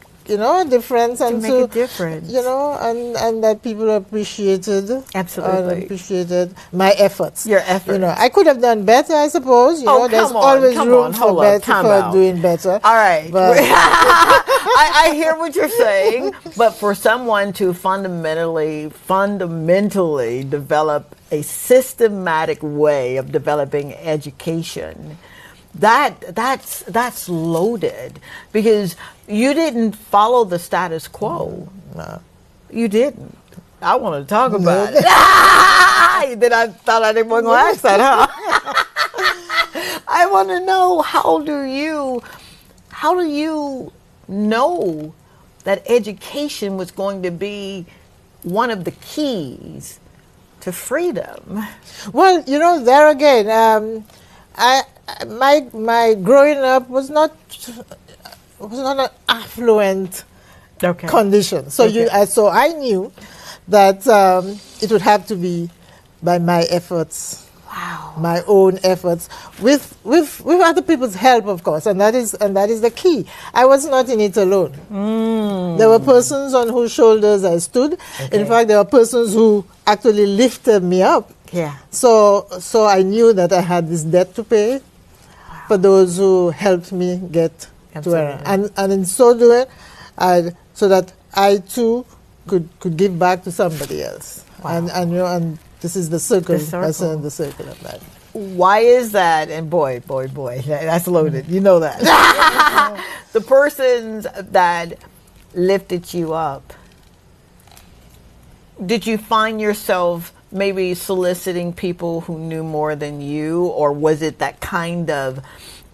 difference and make a difference. And that people appreciated. Absolutely. Appreciated my efforts. Your efforts. I could have done better, I suppose. There's always room for doing better. All right. But I hear what you're saying, but for someone to fundamentally develop a systematic way of developing education, that's loaded, because you didn't follow the status quo. No. You didn't. I want to talk about it. Then I thought I didn't want to ask that, huh? I want to know, how do you know that education was going to be one of the keys to freedom? Well, there again, my growing up was not an affluent condition. So so I knew that it would have to be by my efforts. Wow. My own efforts, with other people's help, of course, and that is the key. I was not in it alone. There were persons on whose shoulders I stood. In fact, there were persons who actually lifted me up. Yeah. So I knew that I had this debt to pay for those who helped me get to where, and in so doing, so that I too could give back to somebody else. Wow. And this is the circle. I said the circle of life. Why is that? And boy, that's loaded. You know that. The persons that lifted you up, did you find yourself maybe soliciting people who knew more than you, or was it that kind of,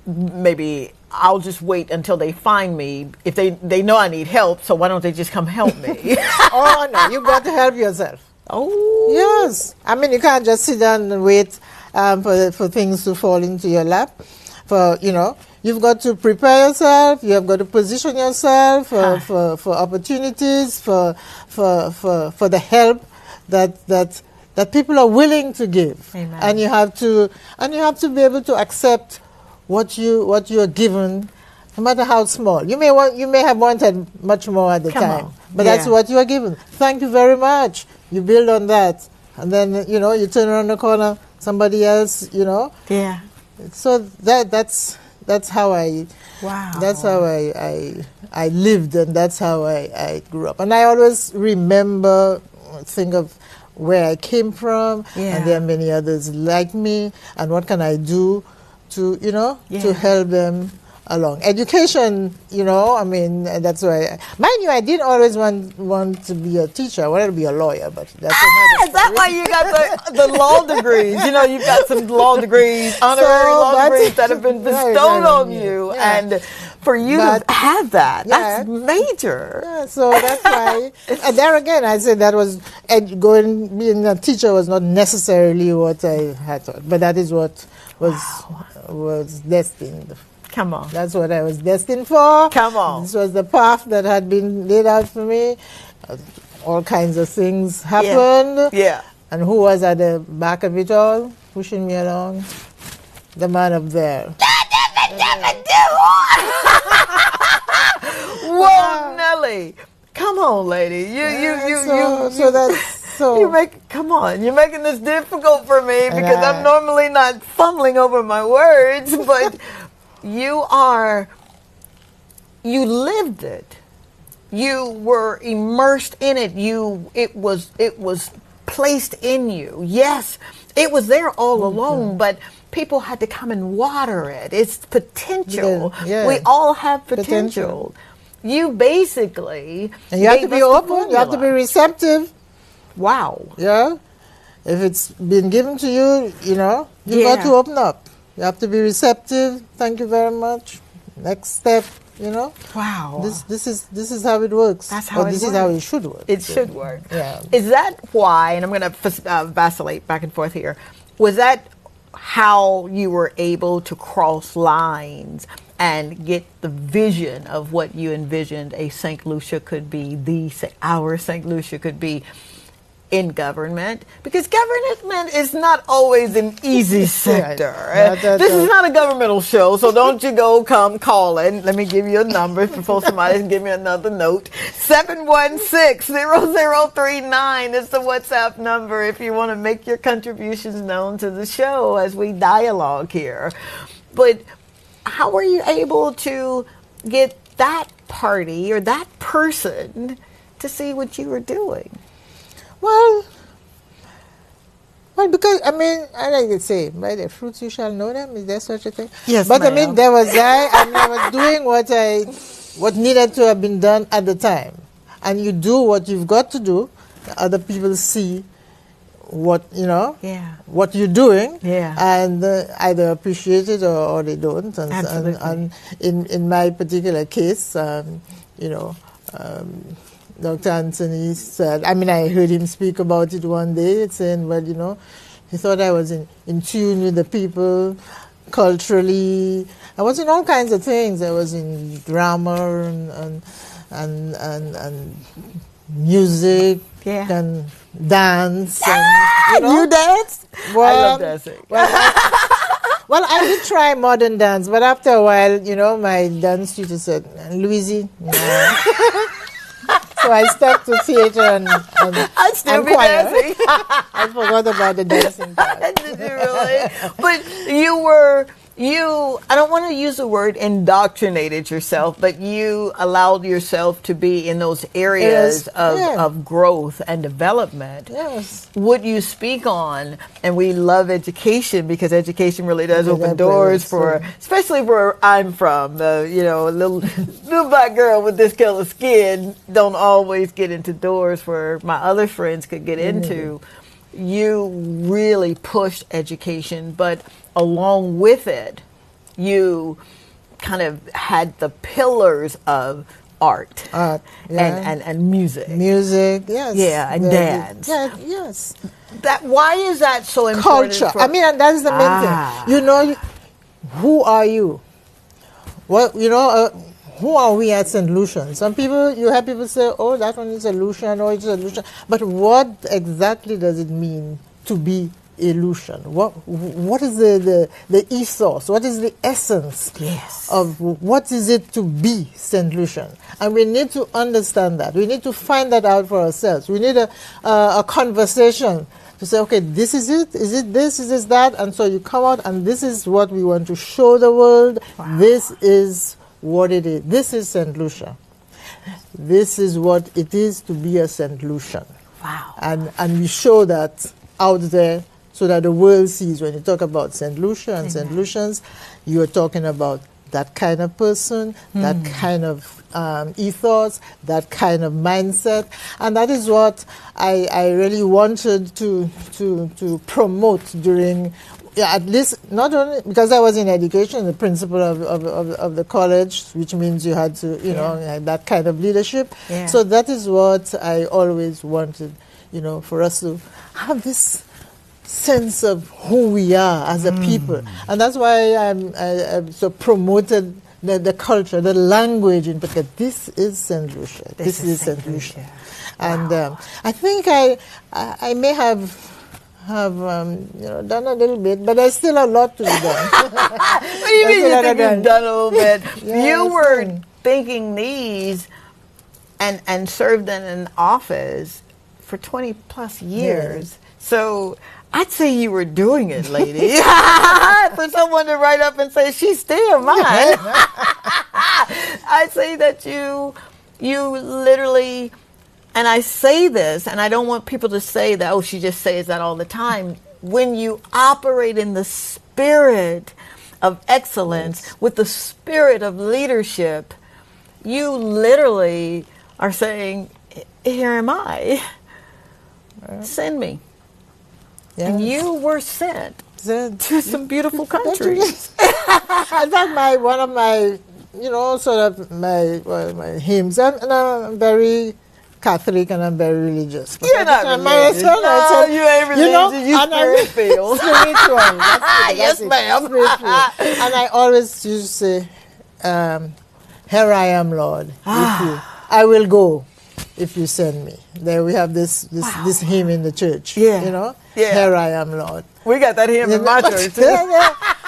maybe I'll just wait until they find me, if they know I need help, so why don't they just come help me? Oh no, you got to help yourself. Oh yes, I mean, you can't just sit down and wait for things to fall into your lap. You've got to prepare yourself. You have got to position yourself for opportunities, for the help that people are willing to give. Amen. And you have to be able to accept what you are given, no matter how small. You may have wanted much more at the time, but that's what you are given. Thank you very much. You build on that, and then you turn around the corner, somebody else. Yeah. So that's how I. Wow. That's how I lived, and that's how I grew up. And I always think of where I came from, and there are many others like me, and what can I do to help them along. Education, I mean, that's why, mind you, I did always want to be a teacher. I wanted to be a lawyer, but that's another Is that why you got the law degrees? You've got some law degrees, honorary law degrees that have been bestowed on you. Yeah. And for you to have that, that's major. Yeah, so that's why, and there again, I said that was, being a teacher was not necessarily what I had thought, but that is what was destined. Come on. That's what I was destined for. Come on. This was the path that had been laid out for me. All kinds of things happened. Yeah. And who was at the back of it all, pushing me along? The man up there. Whoa, Nelly. Come on, lady. You're making this difficult for me, because I'm normally not fumbling over my words, but you lived it. You were immersed in it. It was placed in you. Yes, it was there all along, but people had to come and water it. It's potential. Yeah. We all have potential. You basically, and you have to be open. You have to be receptive. Wow. Yeah. If it's been given to you, you've got to open up. You have to be receptive. Thank you very much. Next step, Wow. This is how it works. That's how this is how it should work. It should work. Yeah. Is that why, and I'm going to vacillate back and forth here, was that how you were able to cross lines and get the vision of what you envisioned a St. Lucia could be, our St. Lucia could be? in government, because government is not always an easy sector. This is not a governmental show, so don't you come calling. Let me give you a number before somebody give me another note. 716-0039 is the WhatsApp number if you want to make your contributions known to the show as we dialogue here. But how were you able to get that party or that person to see what you were doing? Well, because, I mean, I like to say, by the fruits you shall know them. Is there such a thing? Yes, but ma'am. I mean, I was doing what needed to have been done at the time. And you do what you've got to do. Other people see what you're doing, and either appreciate it or they don't. And in my particular case, Dr. Anthony said, I heard him speak about it one day, saying, well, he thought I was in tune with the people culturally. I was in all kinds of things. I was in drama and music and dance. And, you dance? Well, I love dancing. Well, I did try modern dance, but after a while, my dance teacher said, Louisie, no. So I stuck to theater and I'd still be choir. dancing. I forgot about the dancing part. Did you really? But I don't want to use the word indoctrinated yourself, but you allowed yourself to be in those areas of growth and development. Yes. Would you speak on, and we love education because education really does open doors especially where I'm from, little black girl with this color skin don't always get into doors where my other friends could get into. You really pushed education, but along with it, you kind of had the pillars of art and music. Music, yes. Yeah, and dance. Yes. Why is that so important? Culture. And that's the main thing. Who are you? Who are we at St. Lucian? You have people say, oh, that one is a Lucian, or it's a Lucian. But what exactly does it mean to be a Lucian? What is the ethos? What is the essence of what is it to be St. Lucian? And we need to understand that. We need to find that out for ourselves. We need a conversation to say, okay, this is it. Is it this? Is it that? And so you come out, and this is what we want to show the world. Wow. This is what it is. This is St. Lucia. This is what it is to be a St. Lucian. Wow. And we show that out there so that the world sees. When you talk about St. Lucia and St. Lucians, you are talking about that kind of person, that kind of ethos, that kind of mindset. And that is what I really wanted to promote during, at least, not only because I was in education, the principal of the college, which means you had to, that kind of leadership. Yeah. So that is what I always wanted, for us to have this sense of who we are as a people. And that's why I so promoted the culture, the language in particular. This is St. Lucia. This is St. Lucia. And I think I may have done a little bit, but there's still a lot to be done. What do you mean you think you've done a little bit? You were thinking these and served in an office for 20 plus years. Yes. So I'd say you were doing it, lady. For someone to write up and say, she's still mine. I'd say that you literally, and I say this, and I don't want people to say that, oh, she just says that all the time. When you operate in the spirit of excellence, with the spirit of leadership, you literally are saying, here am I. Send me. Yes. And you were sent to some beautiful countries. In fact, one of my, sort of my hymns, and I'm very Catholic and I'm very religious. You're not religious. No, you ain't religious. You spirit-filled. Spiritual. Yes, ma'am. Spiritual. And I always used to say, here I am, Lord, with you. I will go. if you send me. There we have this hymn in the church. Yeah. You know? Yeah. Here I am, Lord. We got that hymn in my church, too.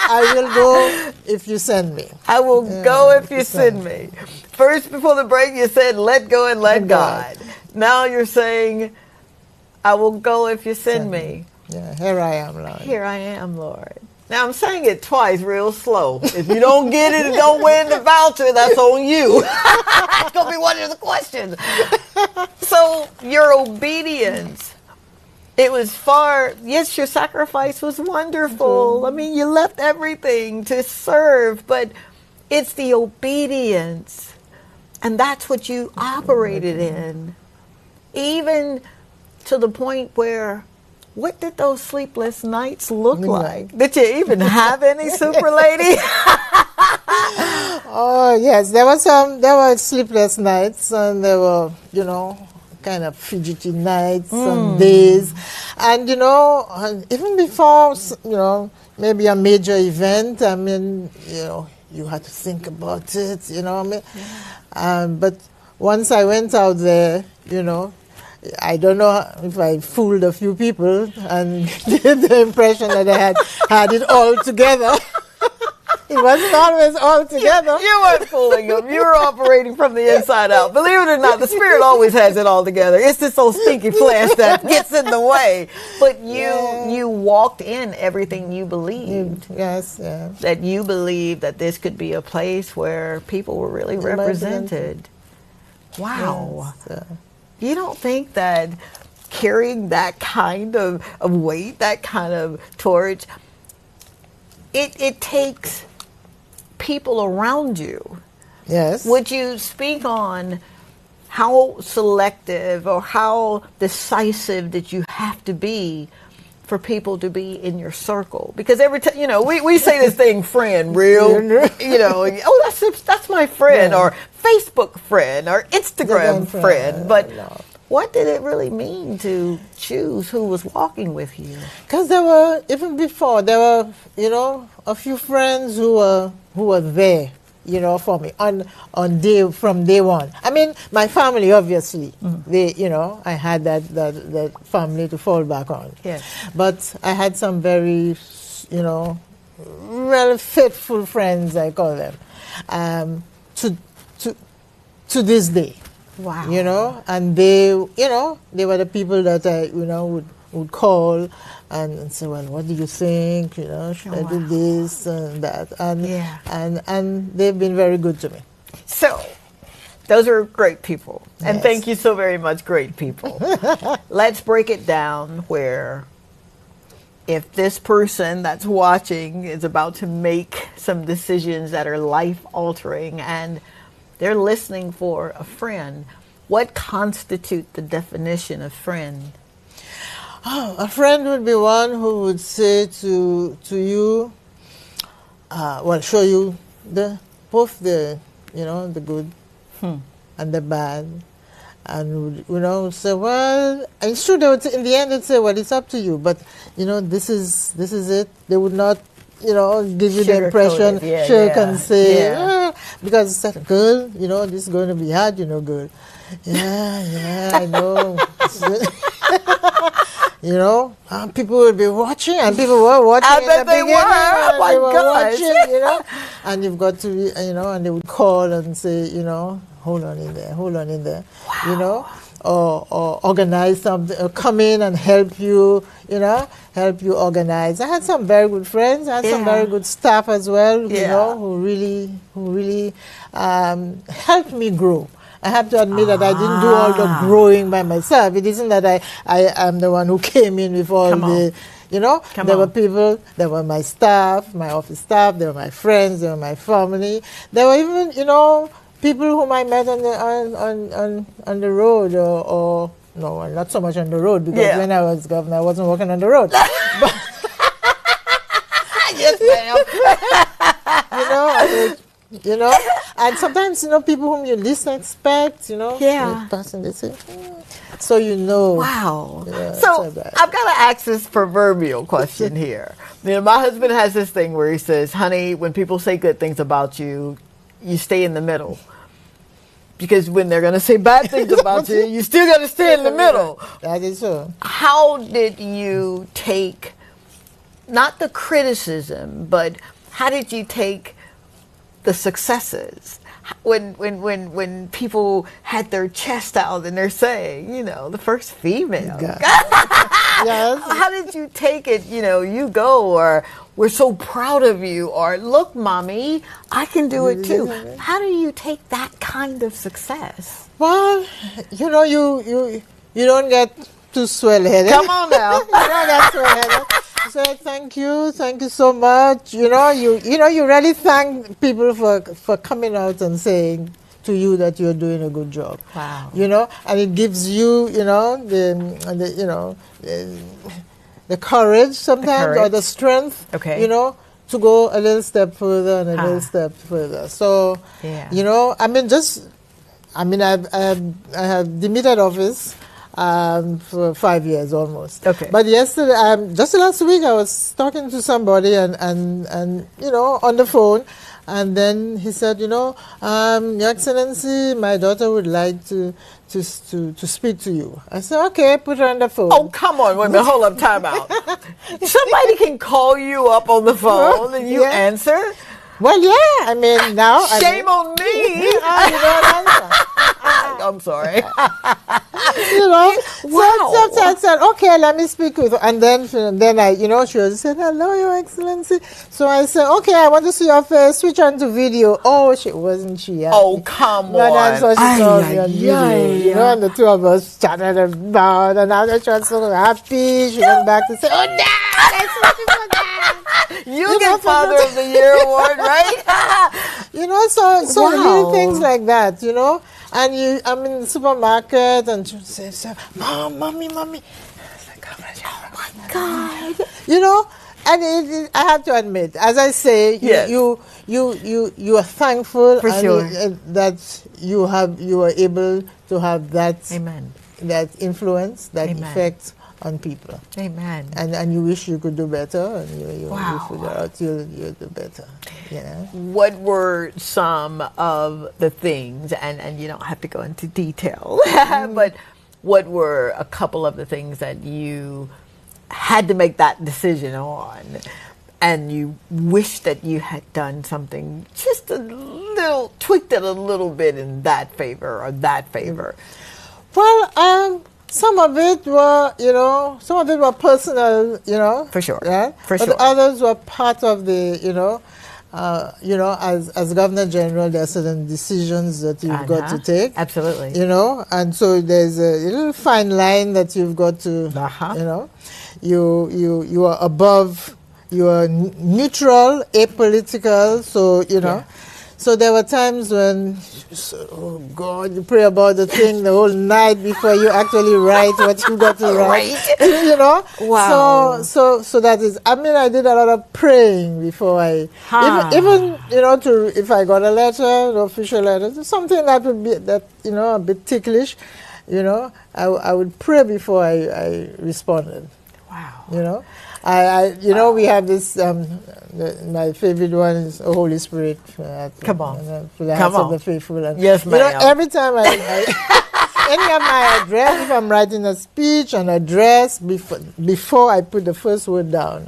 I will go if you send me. I will go if you send me. First, before the break, you said, let go and let God. Now you're saying, I will go if you send me. Yeah, here I am, Lord. Here I am, Lord. Now, I'm saying it twice real slow. If you don't get it and don't win the voucher, that's on you. It's going to be one of the questions. So, your obedience, it was yes, your sacrifice was wonderful. I mean, you left everything to serve, but it's the obedience. And that's what you operated in. Even to the point where, what did those sleepless nights look like? Did you even have any, Super Lady? Oh, yes. There were sleepless nights, and there were, kind of fidgety nights and days. And, even before, maybe a major event, I mean, you had to think about it, but once I went out there, I don't know if I fooled a few people and gave the impression that I had it all together. It wasn't always all together. You weren't fooling them. You were operating from the inside out. Believe it or not, the Spirit always has it all together. It's just those stinky flesh that gets in the way. But you walked in everything you believed. Yes, yeah. That you believed that this could be a place where people were really represented. Wow. Yes, You don't think that carrying that kind of weight, that kind of torch, it takes people around you. Yes. Would you speak on how selective or how decisive that you have to be for people to be in your circle? Because every time, we say this thing, friend, that's my friend, or Facebook friend, or Instagram friend. But what did it really mean to choose who was walking with you? Because even before, there were, a few friends who were there, for me from day one. I mean, my family, obviously, they, I had that family to fall back on. Yes. But I had some very, really faithful friends, I call them, to this day. Wow. And they were the people that I, would call and say, well, what do you think? Should I do this and that? And they've been very good to me. So, those are great people. And Yes. thank you so very much, great people. Let's break it down where if this person that's watching is about to make some decisions that are life-altering and they're listening for a friend, what constitutes the definition of friend? A friend would be one who would say to you, show you both the good and the bad, and would say, well, it's true. They would say, in the end, they'd say, well, it's up to you, but this is it. They would not, give you the impression, and say, because it's like, girl, this is going to be hard, girl. Yeah, I know. People will be watching, and people were watching. I bet they were. Oh my gosh. Watching, and you've got to, and they would call and say, hold on in there, Wow. or organize something, or come in and help you, help you organize. I had some very good friends. I had some very good staff as well, who really helped me grow. I have to admit that I didn't do all the growing by myself. It isn't that I am the one who came in with all there were people, there were my staff, my office staff, there were my friends, there were my family. There were even, people whom I met on the road or no, not so much on the road, because when I was governor, I wasn't walking on the road. But, Yes, ma'am. And sometimes, people whom you least expect, the person they say, so Wow. Yeah, so so bad. I've got to ask this proverbial question here. My husband has this thing where he says, honey, when people say good things about you, you stay in the middle. Because when they're going to say bad things about you, you still got to stay in the middle. That is so. How did you take, not the criticism, but how did you take the successes? When people had their chest out and they're saying, you know, the first female. Yes. How did you take it? You know, you go, or we're so proud of you, or look, mommy, I can do it too. How do you take that kind of success? Well, you know, you don't get too swell-headed. Come on now. You don't get swell-headed. So thank you so much. You know, you really thank people for coming out and saying to you that you're doing a good job. Wow. You know, and it gives you, you know, the courage sometimes, or the strength, okay, you know, to go a little step further and a little step further. So, you know, I have demitted office for 5 years almost. Okay. But yesterday, just last week, I was talking to somebody and you know, on the phone, and then he said, you know, Your Excellency, my daughter would like to speak to you. I said, okay, put her on the phone. Oh, come on, wait a minute, hold up, time out. Somebody can call you up on the phone and you answer? Well, yeah, I mean, now... Shame on me! You don't answer. I'm sorry. You know, wow. So I said, okay, let me speak with her. And then I, you know, she was saying, hello, Your Excellency. So I said, okay, I want to see your face. Switch on to video. Oh, wasn't she happy? Oh, come But on. so she told me on video, you know, and the two of us chatted about, and now she was so happy. She went back to say, oh, Dad, I saw you for that. You get Father of the Year award, right? You know, so little things like that, you know. And I'm in the supermarket, and she says, Mom, mommy. I was like, oh my God. You know, and I have to admit, as I say, you are thankful for sure that you are able to have that, amen, that influence, that amen, effect on people. Amen. And you wish you could do better, and you figure out you'll do better. You know? What were some of the things, and you don't have to go into detail, but what were a couple of the things that you had to make that decision on, and you wish that you had done something just a little, tweaked it a little bit in that favor or that favor? Well, some of it were personal, you know. For sure. Yeah. For but sure. Others were part of the, as Governor General, there are certain decisions that you've got to take. Absolutely. You know, and so there's a little fine line that you've got to, you know, you are above, you are neutral, apolitical, so, you know. Yeah. So there were times when, oh God, you pray about the thing the whole night before you actually write what you got to write. You know? Wow. So that is, I mean, I did a lot of praying before I, even, you know, if I got a letter, an official letter, something that would be, you know, a bit ticklish, you know, I would pray before I responded. Wow. You know? You know, we have this, my favorite one is the Holy Spirit. Come on. For the hearts of the faithful. And, yes, ma'am. You know, every time any of my address, if I'm writing a speech, an address, before I put the first word down,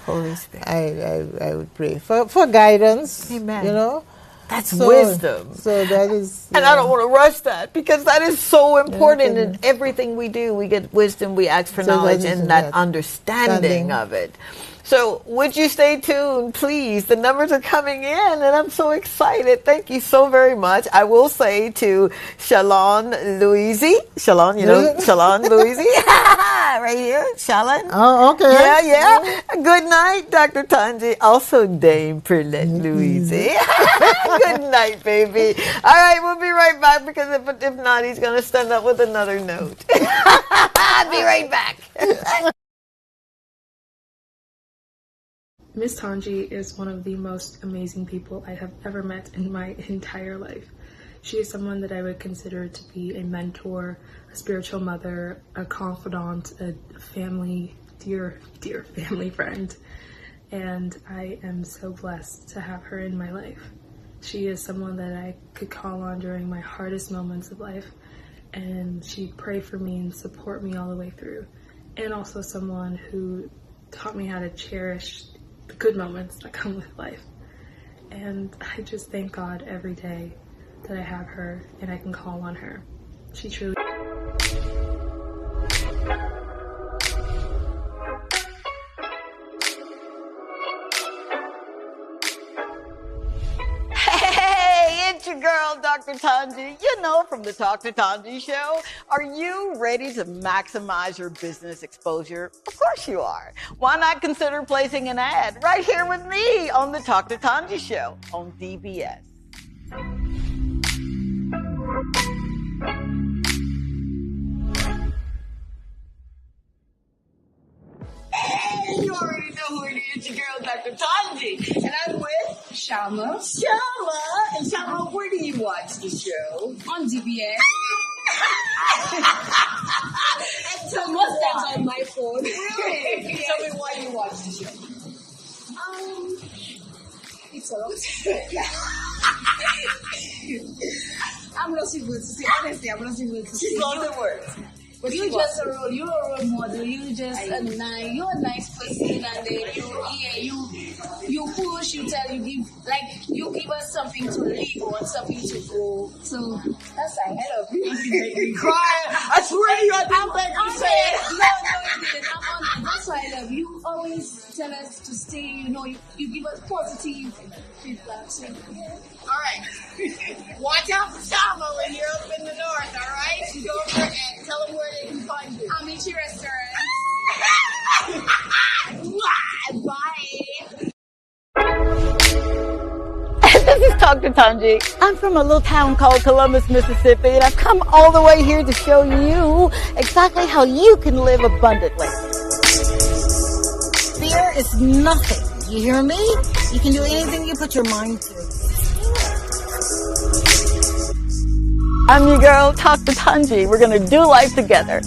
Holy Spirit. I would pray for guidance. Amen. You know? That's wisdom. So that is... And I don't want to rush that, because that is so important in everything we do. We get wisdom, we ask for knowledge, and that understanding of it. So would you stay tuned, please? The numbers are coming in, and I'm so excited. Thank you so very much. I will say to Shalon Louisi, Shalon, you know, Shalon Louisi, right here, Shalon. Oh, okay. Yeah. Good night, Dr. Tongie. Also Dame Perlette Louisi. Good night, baby. All right, we'll be right back, because if not, he's going to stand up with another note. I'll be right back. Miss Tongie is one of the most amazing people I have ever met in my entire life. She is someone that I would consider to be a mentor, a spiritual mother, a confidant, a family, dear family friend. And I am so blessed to have her in my life. She is someone that I could call on during my hardest moments of life, and she'd pray for me and support me all the way through. And also someone who taught me how to cherish the good moments that come with life. And I just thank God every day that I have her and I can call on her. She truly... It's your girl, Dr. Tongie. You know, from the Talk to Tongie show. Are you ready to maximize your business exposure? Of course you are. Why not consider placing an ad right here with me on the Talk to Tongie show on DBS? Hey, you already know who it is. Your girl, Dr. Tongie. And I'm with Shama Shama. And Shama, where do you watch the show? on DBS. And tell me Most why. times on my phone. Really? Yes. Tell me why you watch the show. It's a lot. I'm not able to say, honestly, I'm not able to say. She's lost her words. But you're a role model. You're a nice person, and then you push, you tell, you give us something to live on, something to go. So that's ahead of you. You crying. I swear you had to make me say it. No, I'm on. That's why I love you. You always tell us to stay. You give us positive feedback. So, yeah. All right. Watch out for Shama when you're up in the north, all right? Go over and tell them where they can find you. I'm at your restaurant. Bye. This is Talk to Tongie. I'm from a little town called Columbus, Mississippi, and I've come all the way here to show you exactly how you can live abundantly. Fear is nothing. You hear me? You can do anything you put your mind to. I'm your girl, Talk to Tongie. We're going to do life together.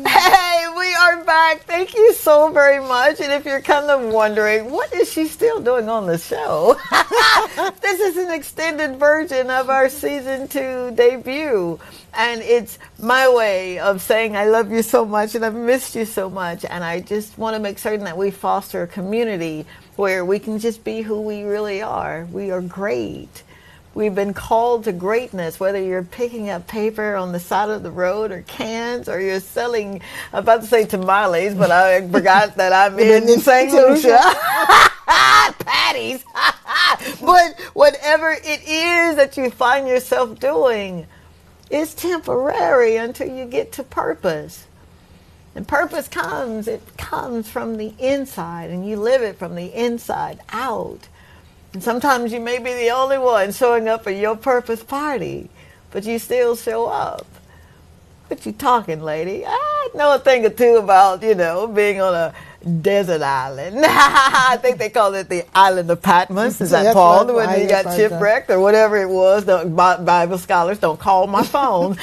Hey, we are back. Thank you so very much. And if you're kind of wondering, what is she still doing on the show? This is an extended version of our season 2 debut. And it's my way of saying I love you so much and I've missed you so much. And I just want to make certain that we foster a community where we can just be who we really are. We are great. We've been called to greatness, whether you're picking up paper on the side of the road or cans, or you're selling, I'm about to say tamales, but I forgot that I'm in St. Lucia. Patties. But whatever it is that you find yourself doing is temporary until you get to purpose. And purpose comes from the inside, and you live it from the inside out. And sometimes you may be the only one showing up at your purpose party, but you still show up. What you talking, lady? I know a thing or two about, being on a desert island. I think they call it the island of Patmos. Is that Paul, when you got shipwrecked or whatever it was? Bible scholars don't call my phone.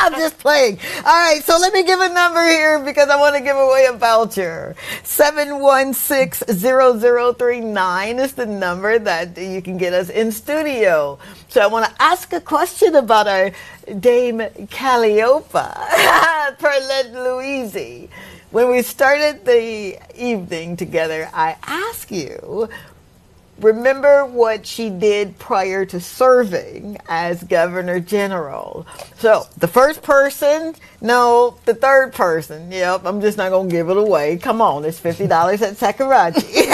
I'm just playing. All right, so let me give a number here because I want to give away a voucher. 716-0039 is the number that you can get us in studio. So I want to ask a question about our Dame Calliope, Perlette Louise. When we started the evening together, I asked you, remember what she did prior to serving as Governor General. So the first person, no, the third person. Yep, I'm just not going to give it away. Come on, it's $50 at Sakurachi.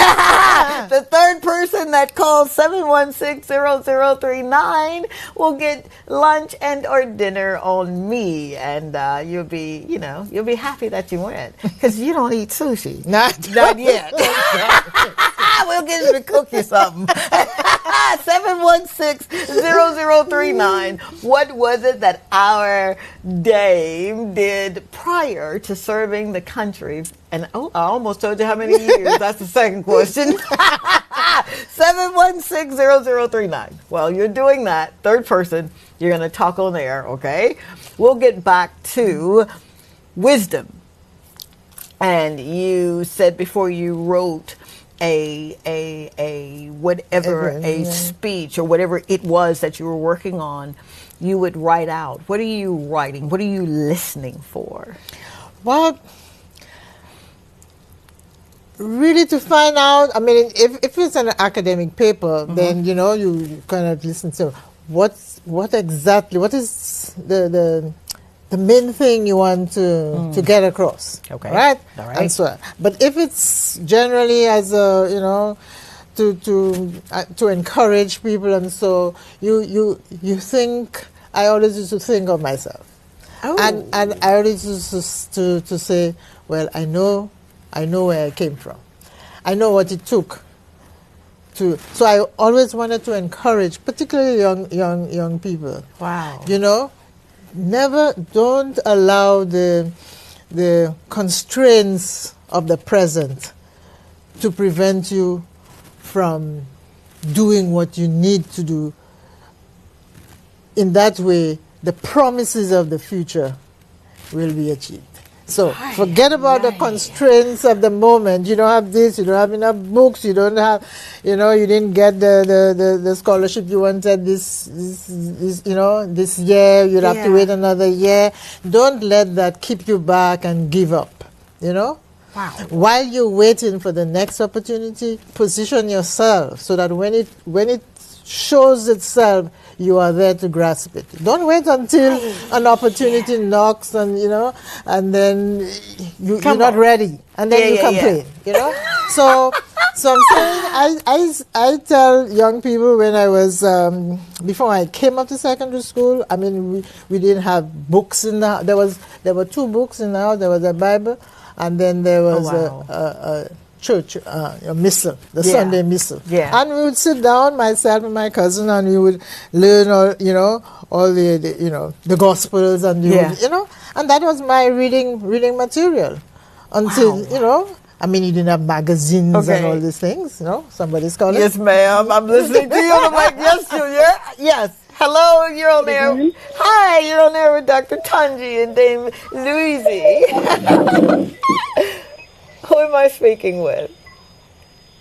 The third person that calls 716-0039 will get lunch and or dinner on me. And you'll be happy that you went. Because you don't eat sushi. Not yet. We'll get you to cook you something. 716-0039. What was it that our dame did prior to serving the country? And I almost told you how many years. That's the second question. 716-0039. Well, you're doing that. Third person, you're going to talk on air, okay? We'll get back to wisdom. And you said before you wrote a speech or whatever it was that you were working on, you would write out? What are you writing? What are you listening for? Well, really to find out, I mean, if it's an academic paper, then, you kind of listen to what is the main thing you want to get across. Okay. Right? All right. And so on. But if it's generally as a, to encourage people, and so you think, I always used to think of myself. Oh. And I always used to say, well, I know where I came from. I know what it took so I always wanted to encourage, particularly young people. Wow. Don't allow the constraints of the present to prevent you from doing what you need to do. In that way, the promises of the future will be achieved. So forget about the constraints of the moment. You don't have this, you don't have enough books, you don't have, you didn't get the scholarship you wanted this year, you'll have to wait another year. Don't let that keep you back and give up, Wow. While you're waiting for the next opportunity, position yourself so that when it shows itself, you are there to grasp it. Don't wait until an opportunity knocks and then you're not ready, and then you complain. So I'm saying I tell young people when I was before I came up to secondary school. I mean, we didn't have books in the there were 2 books in the house. There was a Bible, and then there was a church, a missal, the Sunday missal. Yeah. And we would sit down, myself and my cousin, and we would learn all the Gospels, and and that was my reading material until, I mean, you didn't have magazines and all these things, somebody's calling. Yes, ma'am. I'm listening to you. I'm like, yes, Julia. Yes. Hello, you're on there. Hi, you're on there with Dr. Tongie and Dame Louise. Who am I speaking with?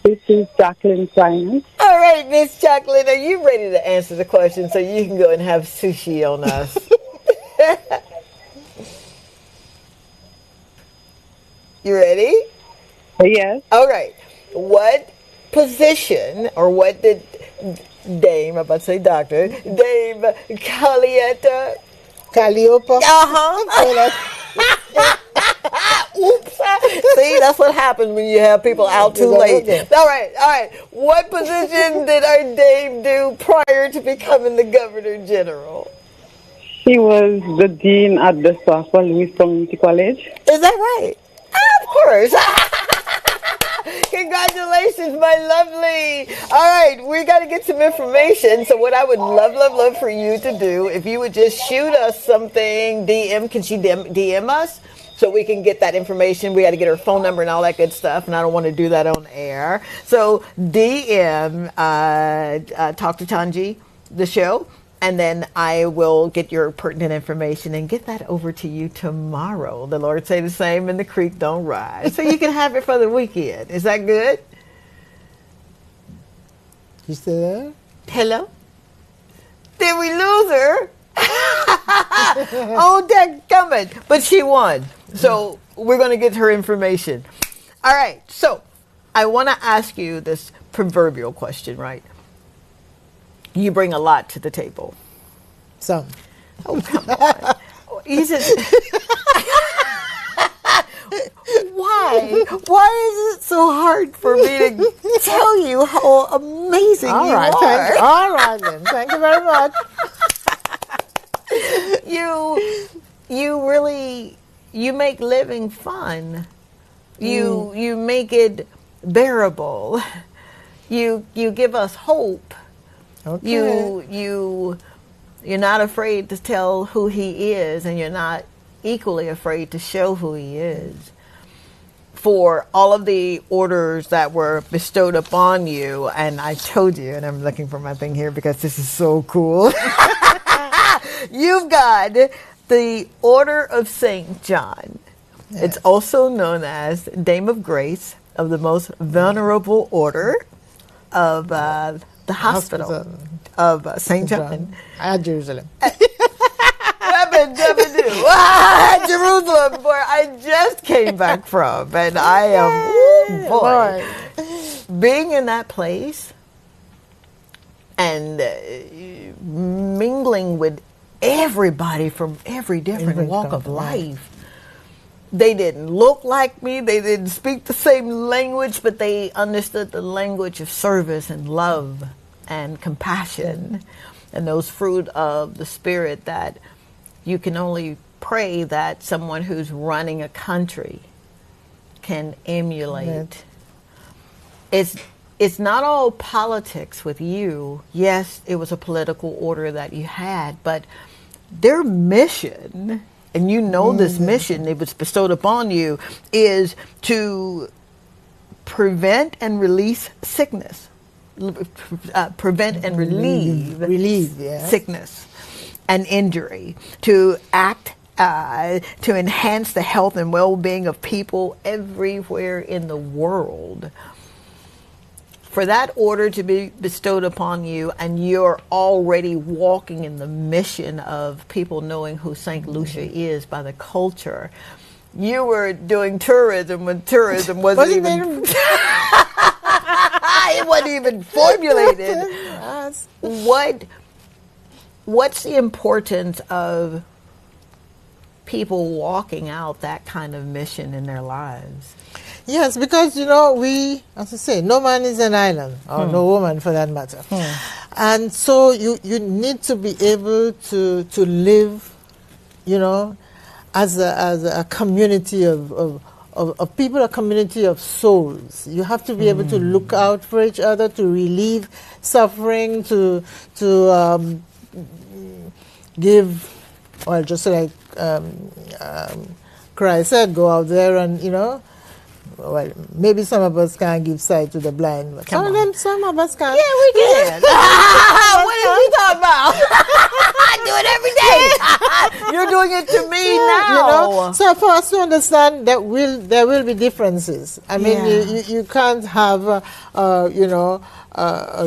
This is Jacqueline Simon. All right, Miss Jacqueline, are you ready to answer the question so you can go and have sushi on us? You ready? Yes. All right. What position, or what did Dame, I'm about to say Doctor, Dame Calliope. Oops. See, that's what happens when you have people out too late. All right. What position did our Dame do prior to becoming the Governor General? She was the dean at the Southwell Louis Community College. Is that right? Of course. Congratulations, my lovely. All right, we got to get some information. So what I would love for you to do, if you would just shoot us something, can she DM us? So we can get that information. We got to get her phone number and all that good stuff, and I don't want to do that on air. So DM, Talk to Tongie, the show, and then I will get your pertinent information and get that over to you tomorrow. The Lord say the same, and the creek don't rise. So you can have it for the weekend. Is that good? You still there? Hello? Did we lose her? Oh, dadgummit. But she won. So we're going to get her information. All right. So I want to ask you this proverbial question, right? You bring a lot to the table. Some. Oh, come on. He says, why? Why is it so hard for me to tell you how amazing you are? All right, then. Thank you very much. You make living fun. You make it bearable. You give us hope. Okay. You're not afraid to tell who he is, and you're not equally afraid to show who he is. For all of the orders that were bestowed upon you, and I told you, and I'm looking for my thing here because this is so cool. You've got the Order of St. John. Yes. It's also known as Dame of Grace, of the most venerable order of the hospital of St. John. At Jerusalem. Jerusalem, where I just came back from. And I am, boy, being in that place and mingling with everybody from every different walk of life. They didn't look like me. They didn't speak the same language, but they understood the language of service and love and compassion and those fruit of the Spirit that you can only pray that someone who's running a country can emulate. It's not all politics with you. Yes, it was a political order that you had, but their mission, and you know this mission, it was bestowed upon you, is to prevent and release sickness. Prevent and relieve sickness and injury, to act to enhance the health and well-being of people everywhere in the world. For that order to be bestowed upon you, and you're already walking in the mission of people knowing who St. Lucia is by the culture. You were doing tourism when tourism wasn't even it wasn't even formulated. What's the importance of people walking out that kind of mission in their lives? Yes, because, we, as I say, no man is an island, or no woman for that matter. And so you need to be able to live, as a community of people, a community of souls. You have to be able to look out for each other, to relieve suffering, to give, well, just like Christ said, go out there and, well, maybe some of us can't give sight to the blind, but some of us can. Yeah, we can. What are you talking about? I do it every day. You're doing it to me now. So for us to understand that there will be differences. I mean, you can't have a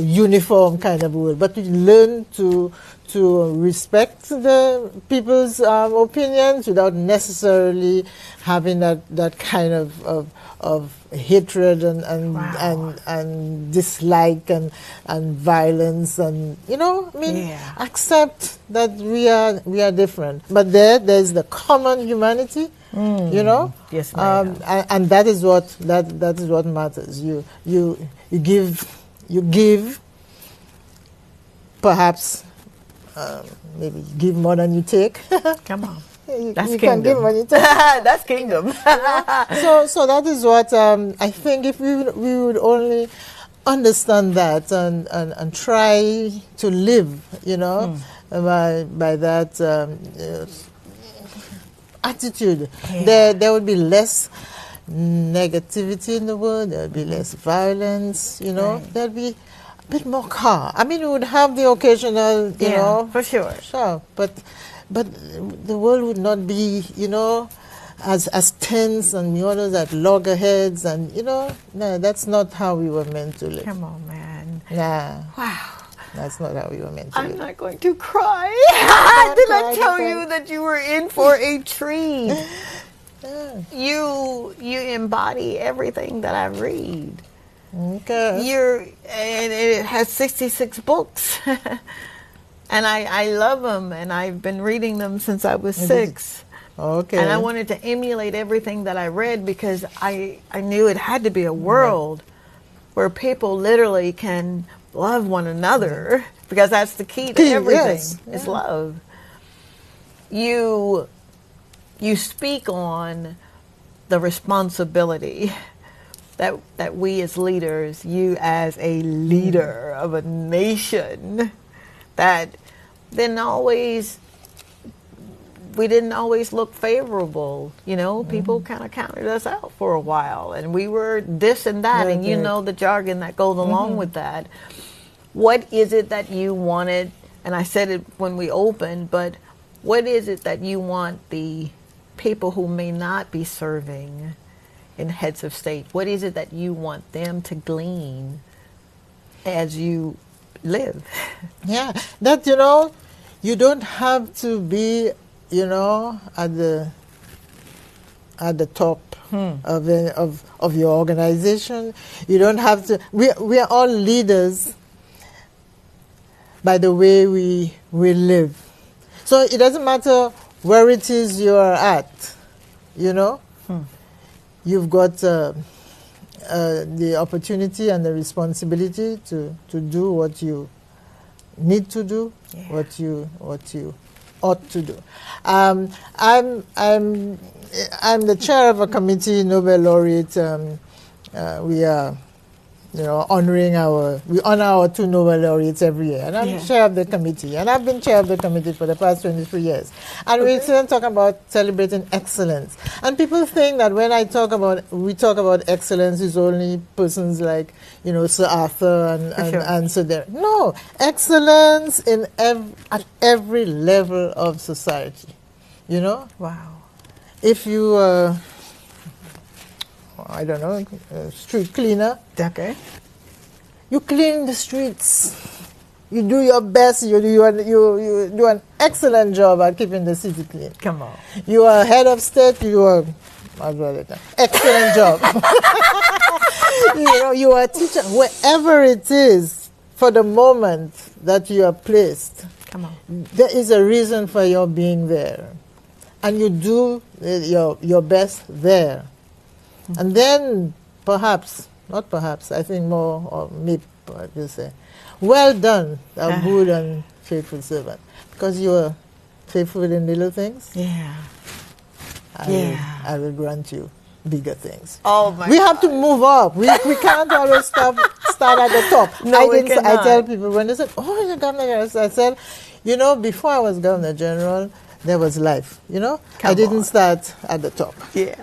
uniform kind of world, but you learn to respect the people's opinions without necessarily having that kind of hatred and dislike and violence and accept that we are different. But there's the common humanity, Yes, ma'am. and that is what matters. You give, perhaps. Maybe give more than you take. Come on. That's you kingdom. Can give more than you take. That's kingdom. So that is what I think. If we would only understand that and try to live, by that attitude, there would be less negativity in the world. There would be less violence. There'd be bit more calm. I mean, we would have the occasional, for sure. Sure, but the world would not be, as tense and at loggerheads and no, that's not how we were meant to live. Come on, man. Nah. Wow. That's not how we were meant to live. I'm not going to cry. Did I tell you that you were in for a treat? You embody everything that I read. Okay. And it has 66 books. And I love them, and I've been reading them since I was 6. Okay. And I wanted to emulate everything that I read because I knew it had to be a world where people literally can love one another, because that's the key to everything. Is love. You speak on the responsibility that we as leaders, you as a leader of a nation, that we didn't always look favorable. People kind of counted us out for a while, and we were this and that, and the jargon that goes along with that. What is it that you wanted? And I said it when we opened, but what is it that you want the people who may not be serving in heads of state? What is it that you want them to glean as you live? Yeah, that, you don't have to be, at the top of your organization. You don't have to. We are all leaders by the way we live. So it doesn't matter where it is you are at. You've got the opportunity and the responsibility to do what you need to do, what you ought to do. I'm the chair of a committee, Nobel laureate. We are, we honor our 2 Nobel laureates every year, and I'm chair of the committee, and I've been chair of the committee for the past 23 years. And we're still talking about celebrating excellence. And people think that when we talk about excellence, is only persons like, Sir Arthur and Sir Derek. No, excellence at every level of society. Wow. If you I don't know, street cleaner. Okay. You clean the streets. You do your best. You do an excellent job at keeping the city clean. Come on. You are head of state. You are excellent job. You are a teacher. Wherever it is, for the moment that you are placed, come on, there is a reason for your being there, and you do your best there. And then I think more, or maybe you say, well done, a good and faithful servant. Because you are faithful in little things. Yeah. I will grant you bigger things. Oh my! We have to move up. We can't always start at the top. No, we cannot. I tell people when they said, "Oh, you're Governor General," I said, before I was Governor General, there was life. I didn't start at the top. Yeah.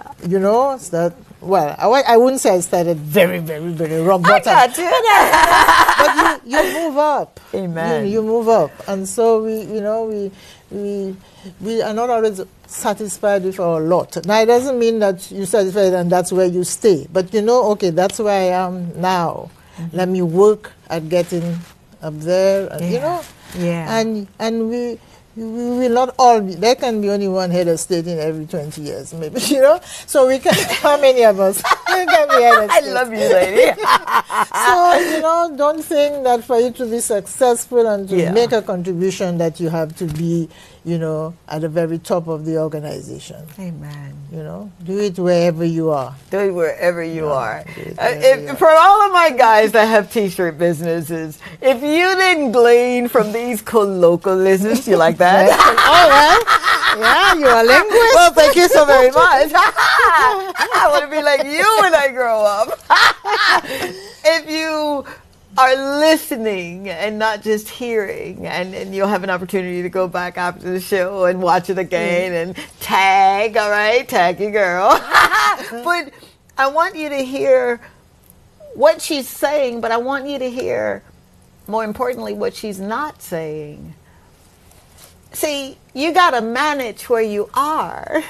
Well, I wouldn't say I started very, very, very rock bottom. I got you. But you move up. Amen. You move up, and so we are not always satisfied with our lot. Now it doesn't mean that you're satisfied and that's where you stay. But okay, that's where I am now. Mm-hmm. Let me work at getting up there, and, Yeah. And we will not all be, there can be only one head of state in every 20 years, maybe, So we can, how many of us can be head of state? I love you, lady. So, don't think that for you to be successful and to make a contribution that you have to be, at the very top of the organization. Amen. Do it wherever you are. Do it wherever you are. For all of my guys that have t-shirt businesses, if you didn't glean from these colloquialisms, you like that? All right. Yeah, you're a linguist. Well, thank you so very much. I want to be like you when I grow up. If you are listening and not just hearing, and you'll have an opportunity to go back after the show and watch it again and tag, all right? Tag your girl. But I want you to hear what she's saying, but I want you to hear, more importantly, what she's not saying. See, you got to manage where you are.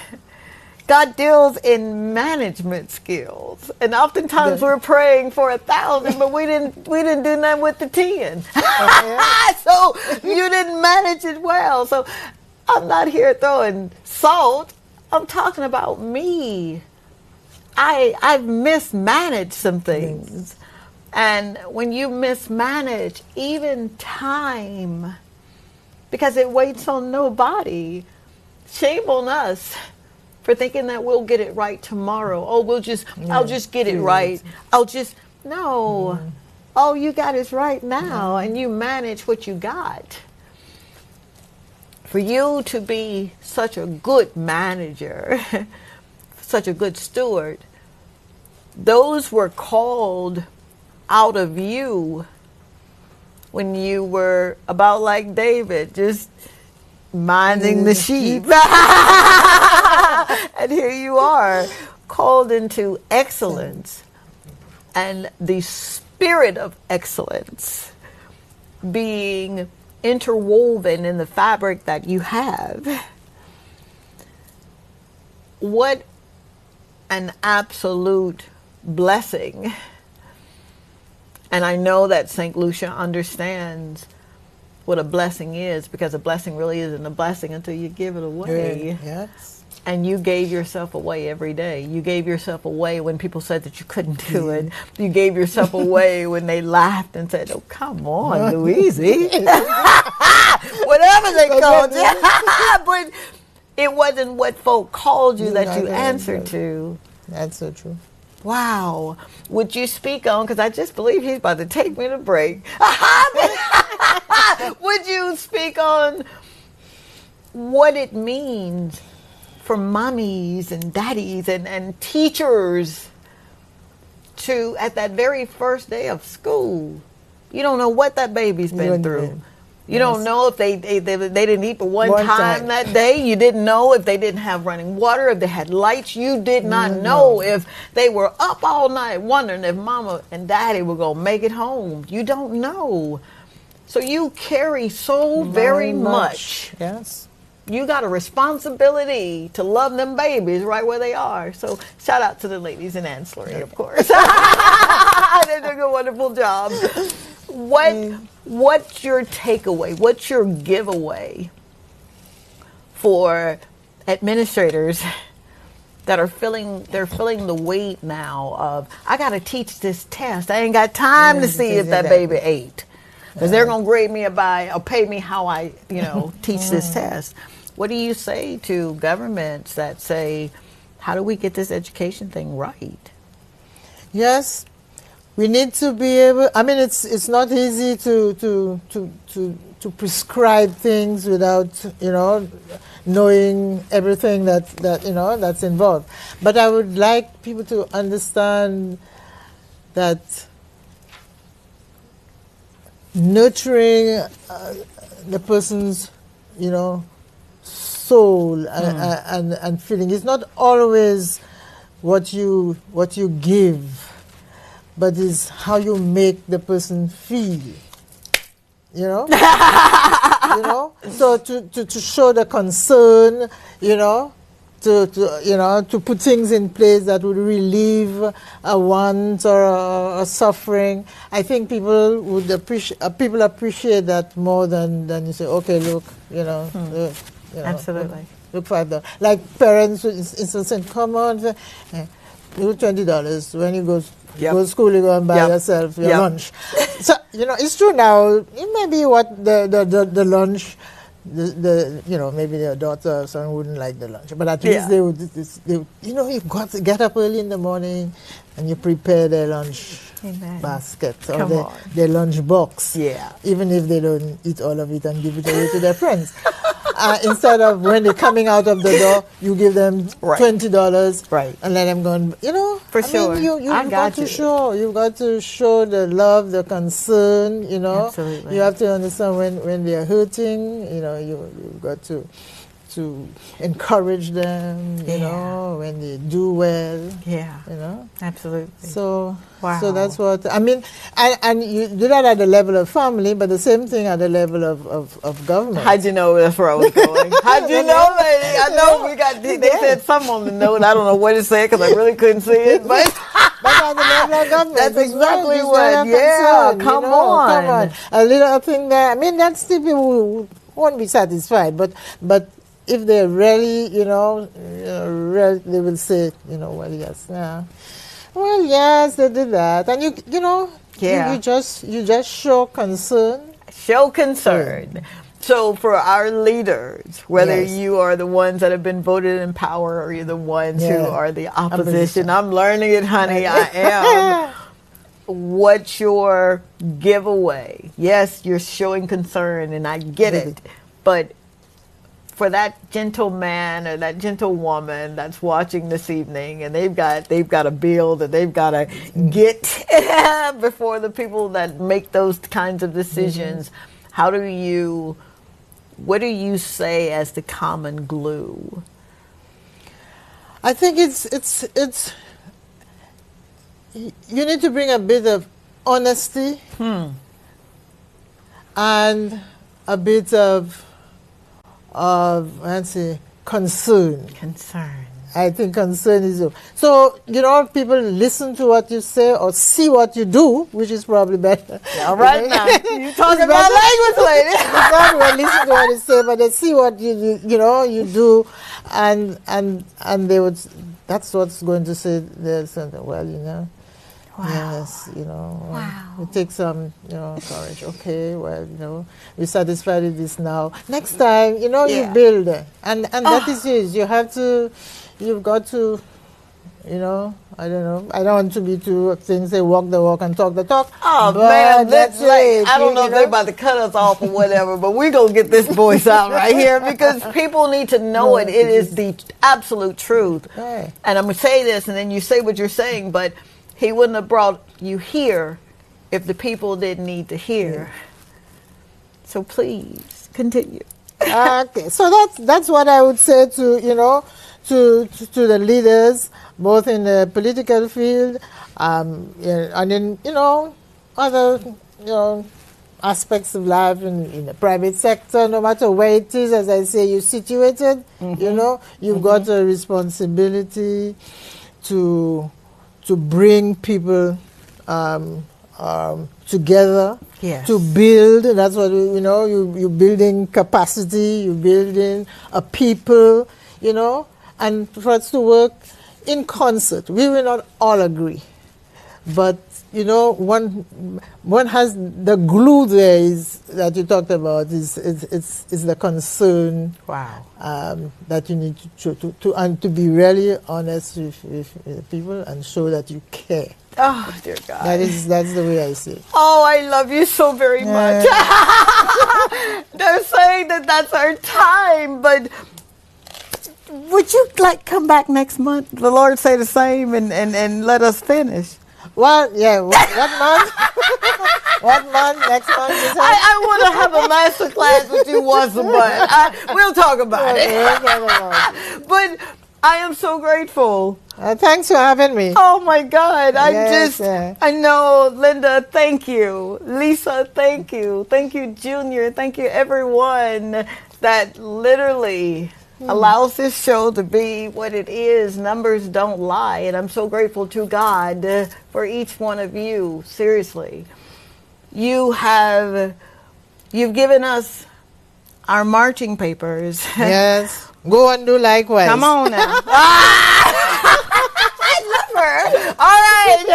God deals in management skills, and oftentimes we're praying for 1,000, but we didn't do nothing with the 10. So you didn't manage it well. So I'm not here throwing salt. I'm talking about me. I've mismanaged some things, and when you mismanage, even time, because it waits on nobody. Shame on us for thinking that we'll get it right tomorrow. Oh, I'll just get it right. No. All you got is right now, and you manage what you got. For you to be such a good manager, such a good steward, those were called out of you when you were about like David, just minding the sheep. And here you are, called into excellence, and the spirit of excellence being interwoven in the fabric that you have. What an absolute blessing. And I know that St. Lucia understands what a blessing is, because a blessing really isn't a blessing until you give it away. Yes. And you gave yourself away every day. You gave yourself away when people said that you couldn't do it. You gave yourself away when they laughed and said, "Oh, come on, Louise." Whatever they called you. But it wasn't what folk called you that you answered to. That's so true. Wow. Would you speak on, because I just believe he's about to take me to break. Would you speak on what it means for mommies and daddies and teachers to, at that very first day of school, you don't know what that baby's been through. You don't know if they didn't eat for one time that day. You didn't know if they didn't have running water, if they had lights. You did not know if they were up all night wondering if mama and daddy were going to make it home. You don't know. So you carry so very much. Yes. You got a responsibility to love them babies right where they are. So shout out to the ladies in ancillary, of course. They're doing a wonderful job. What's your takeaway? What's your giveaway for administrators that are feeling the weight now of, I got to teach this test. I ain't got time to see if that baby ate, because they're going to grade me or pay me how I, teach this test. What do you say to governments that say, how do we get this education thing right? Yes. We need to be able. I mean, it's not easy to prescribe things without knowing everything that's involved. But I would like people to understand that nurturing the person's soul and feeling is not always what you give, but is how you make the person feel, So to show the concern, to put things in place that would relieve a want or a suffering. I think people would appreciate that more than you say, okay, look, Absolutely. Look for that. Like parents, saying, come on, do $20 when you go to school, you go and buy yourself your lunch. So it's true now. It may be what the lunch, maybe their daughter or son wouldn't like the lunch, but at least they would. You've got to get up early in the morning and you prepare their lunch basket or their lunch box. Yeah. Even if they don't eat all of it and give it away to their friends. Instead of when they're coming out of the door, you give them $20 and let them go. For sure. You've got to show the love, the concern. Absolutely. You have to understand when they're hurting. You've got to encourage them. When they do well. Yeah. Absolutely. So. Wow. So that's what I mean, and you do that at the level of family, but the same thing at the level of government. How'd you know that's where I was going? How'd you know, lady? I know they said something on the note. I don't know what it said because I really couldn't see it, but at the level of government, that's exactly what. Yeah, come on. A little thing there. I mean, that's the people who won't be satisfied, but if they're really, they will say, well, yes, yeah. Well, yes, they did that, and you just show concern. Show concern. So for our leaders, whether you are the ones that have been voted in power or you're the ones who are the opposition, I'm learning it, honey. I am. What's your giveaway? Yes, you're showing concern, and I get it, but for that gentleman or that gentlewoman that's watching this evening, and they've got a bill that they've got to get before the people that make those kinds of decisions. What do you say as the common glue? I think it's you need to bring a bit of honesty and a bit of concern. I think concern is you. So, people listen to what you say or see what you do, which is probably better. All right now. You talking about language, lady. Exactly. Listen to what you say, but they see what you do, and they would. That's what's going to say. There's something. Well, Wow. yes, it takes some, courage. Okay, well, we're satisfied with this now. Next time, you build, and that is it. You've got to, I don't know. I don't want to be too things. Say walk the walk and talk the talk. Oh man, that's like I don't know if they're about to cut us off or whatever, but we're gonna get this voice out right here because people need to know it. It is the absolute truth. Right. And I'm gonna say this, and then you say what you're saying, but he wouldn't have brought you here if the people didn't need to hear. So please continue. Okay, so that's what I would say to to the leaders, both in the political field, and in other aspects of life in the private sector. No matter where it is, as I say, you're situated. You've got a responsibility to bring people together, Yes. to build. That's what you're building capacity, you're building a people, and for us to work in concert. We will not all agree, but one has the glue there is that you talked about is the concern. Wow. That you need to be really honest with people and show that you care. Oh dear God. That's the way I see it. Oh, I love you so very much. They're saying that that's our time, but would you come back next month? The Lord say the same and let us finish. Well, yeah. What month? What month? Next month? I want to have a master class with you once a month. We'll talk about it. But I am so grateful. Thanks for having me. Oh my God. Yes, I know, Linda, thank you. Lisa, thank you. Thank you, Junior. Thank you, everyone that literally allows this show to be what it is. Numbers don't lie. And I'm so grateful to God for each one of you. Seriously. You've given us our marching papers. Yes. Go and do likewise. Come on now. I love her. All right.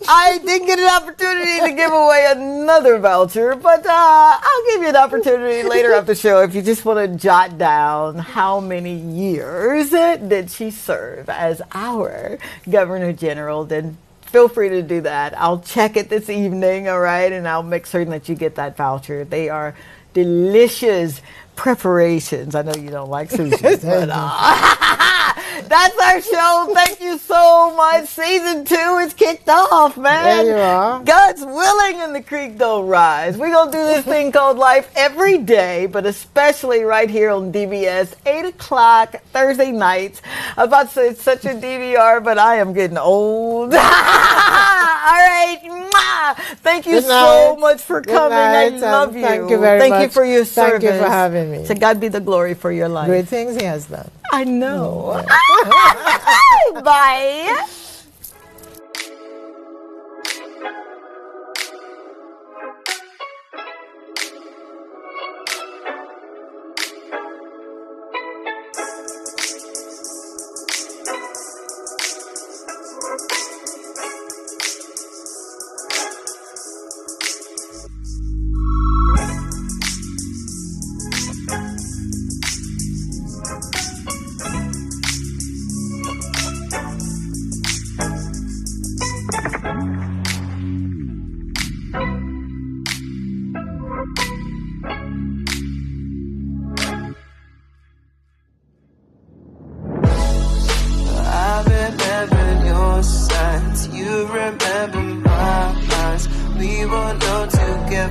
I didn't get an opportunity to give away another voucher, but I'll give you an opportunity later after the show if you just want to jot down how many years did she serve as our Governor General. Then feel free to do that. I'll check it this evening, all right, and I'll make certain that you get that voucher. They are delicious preparations. I know you don't like sushi, but that's our show. Thank you so much. Season 2 is kicked off, man. There you are. God's willing and the creek don't rise. We're going to do this thing called life every day, but especially right here on DBS, 8 o'clock Thursday nights. I'm about to say it's such a DVR, but I am getting old. All right. Mwah. Thank you so much for coming. I love you. Thank you very much. Thank you for your service. Thank you for having me. To God be the glory for your life. Great things he has done. I know. Bye. You remember my eyes. We were known to get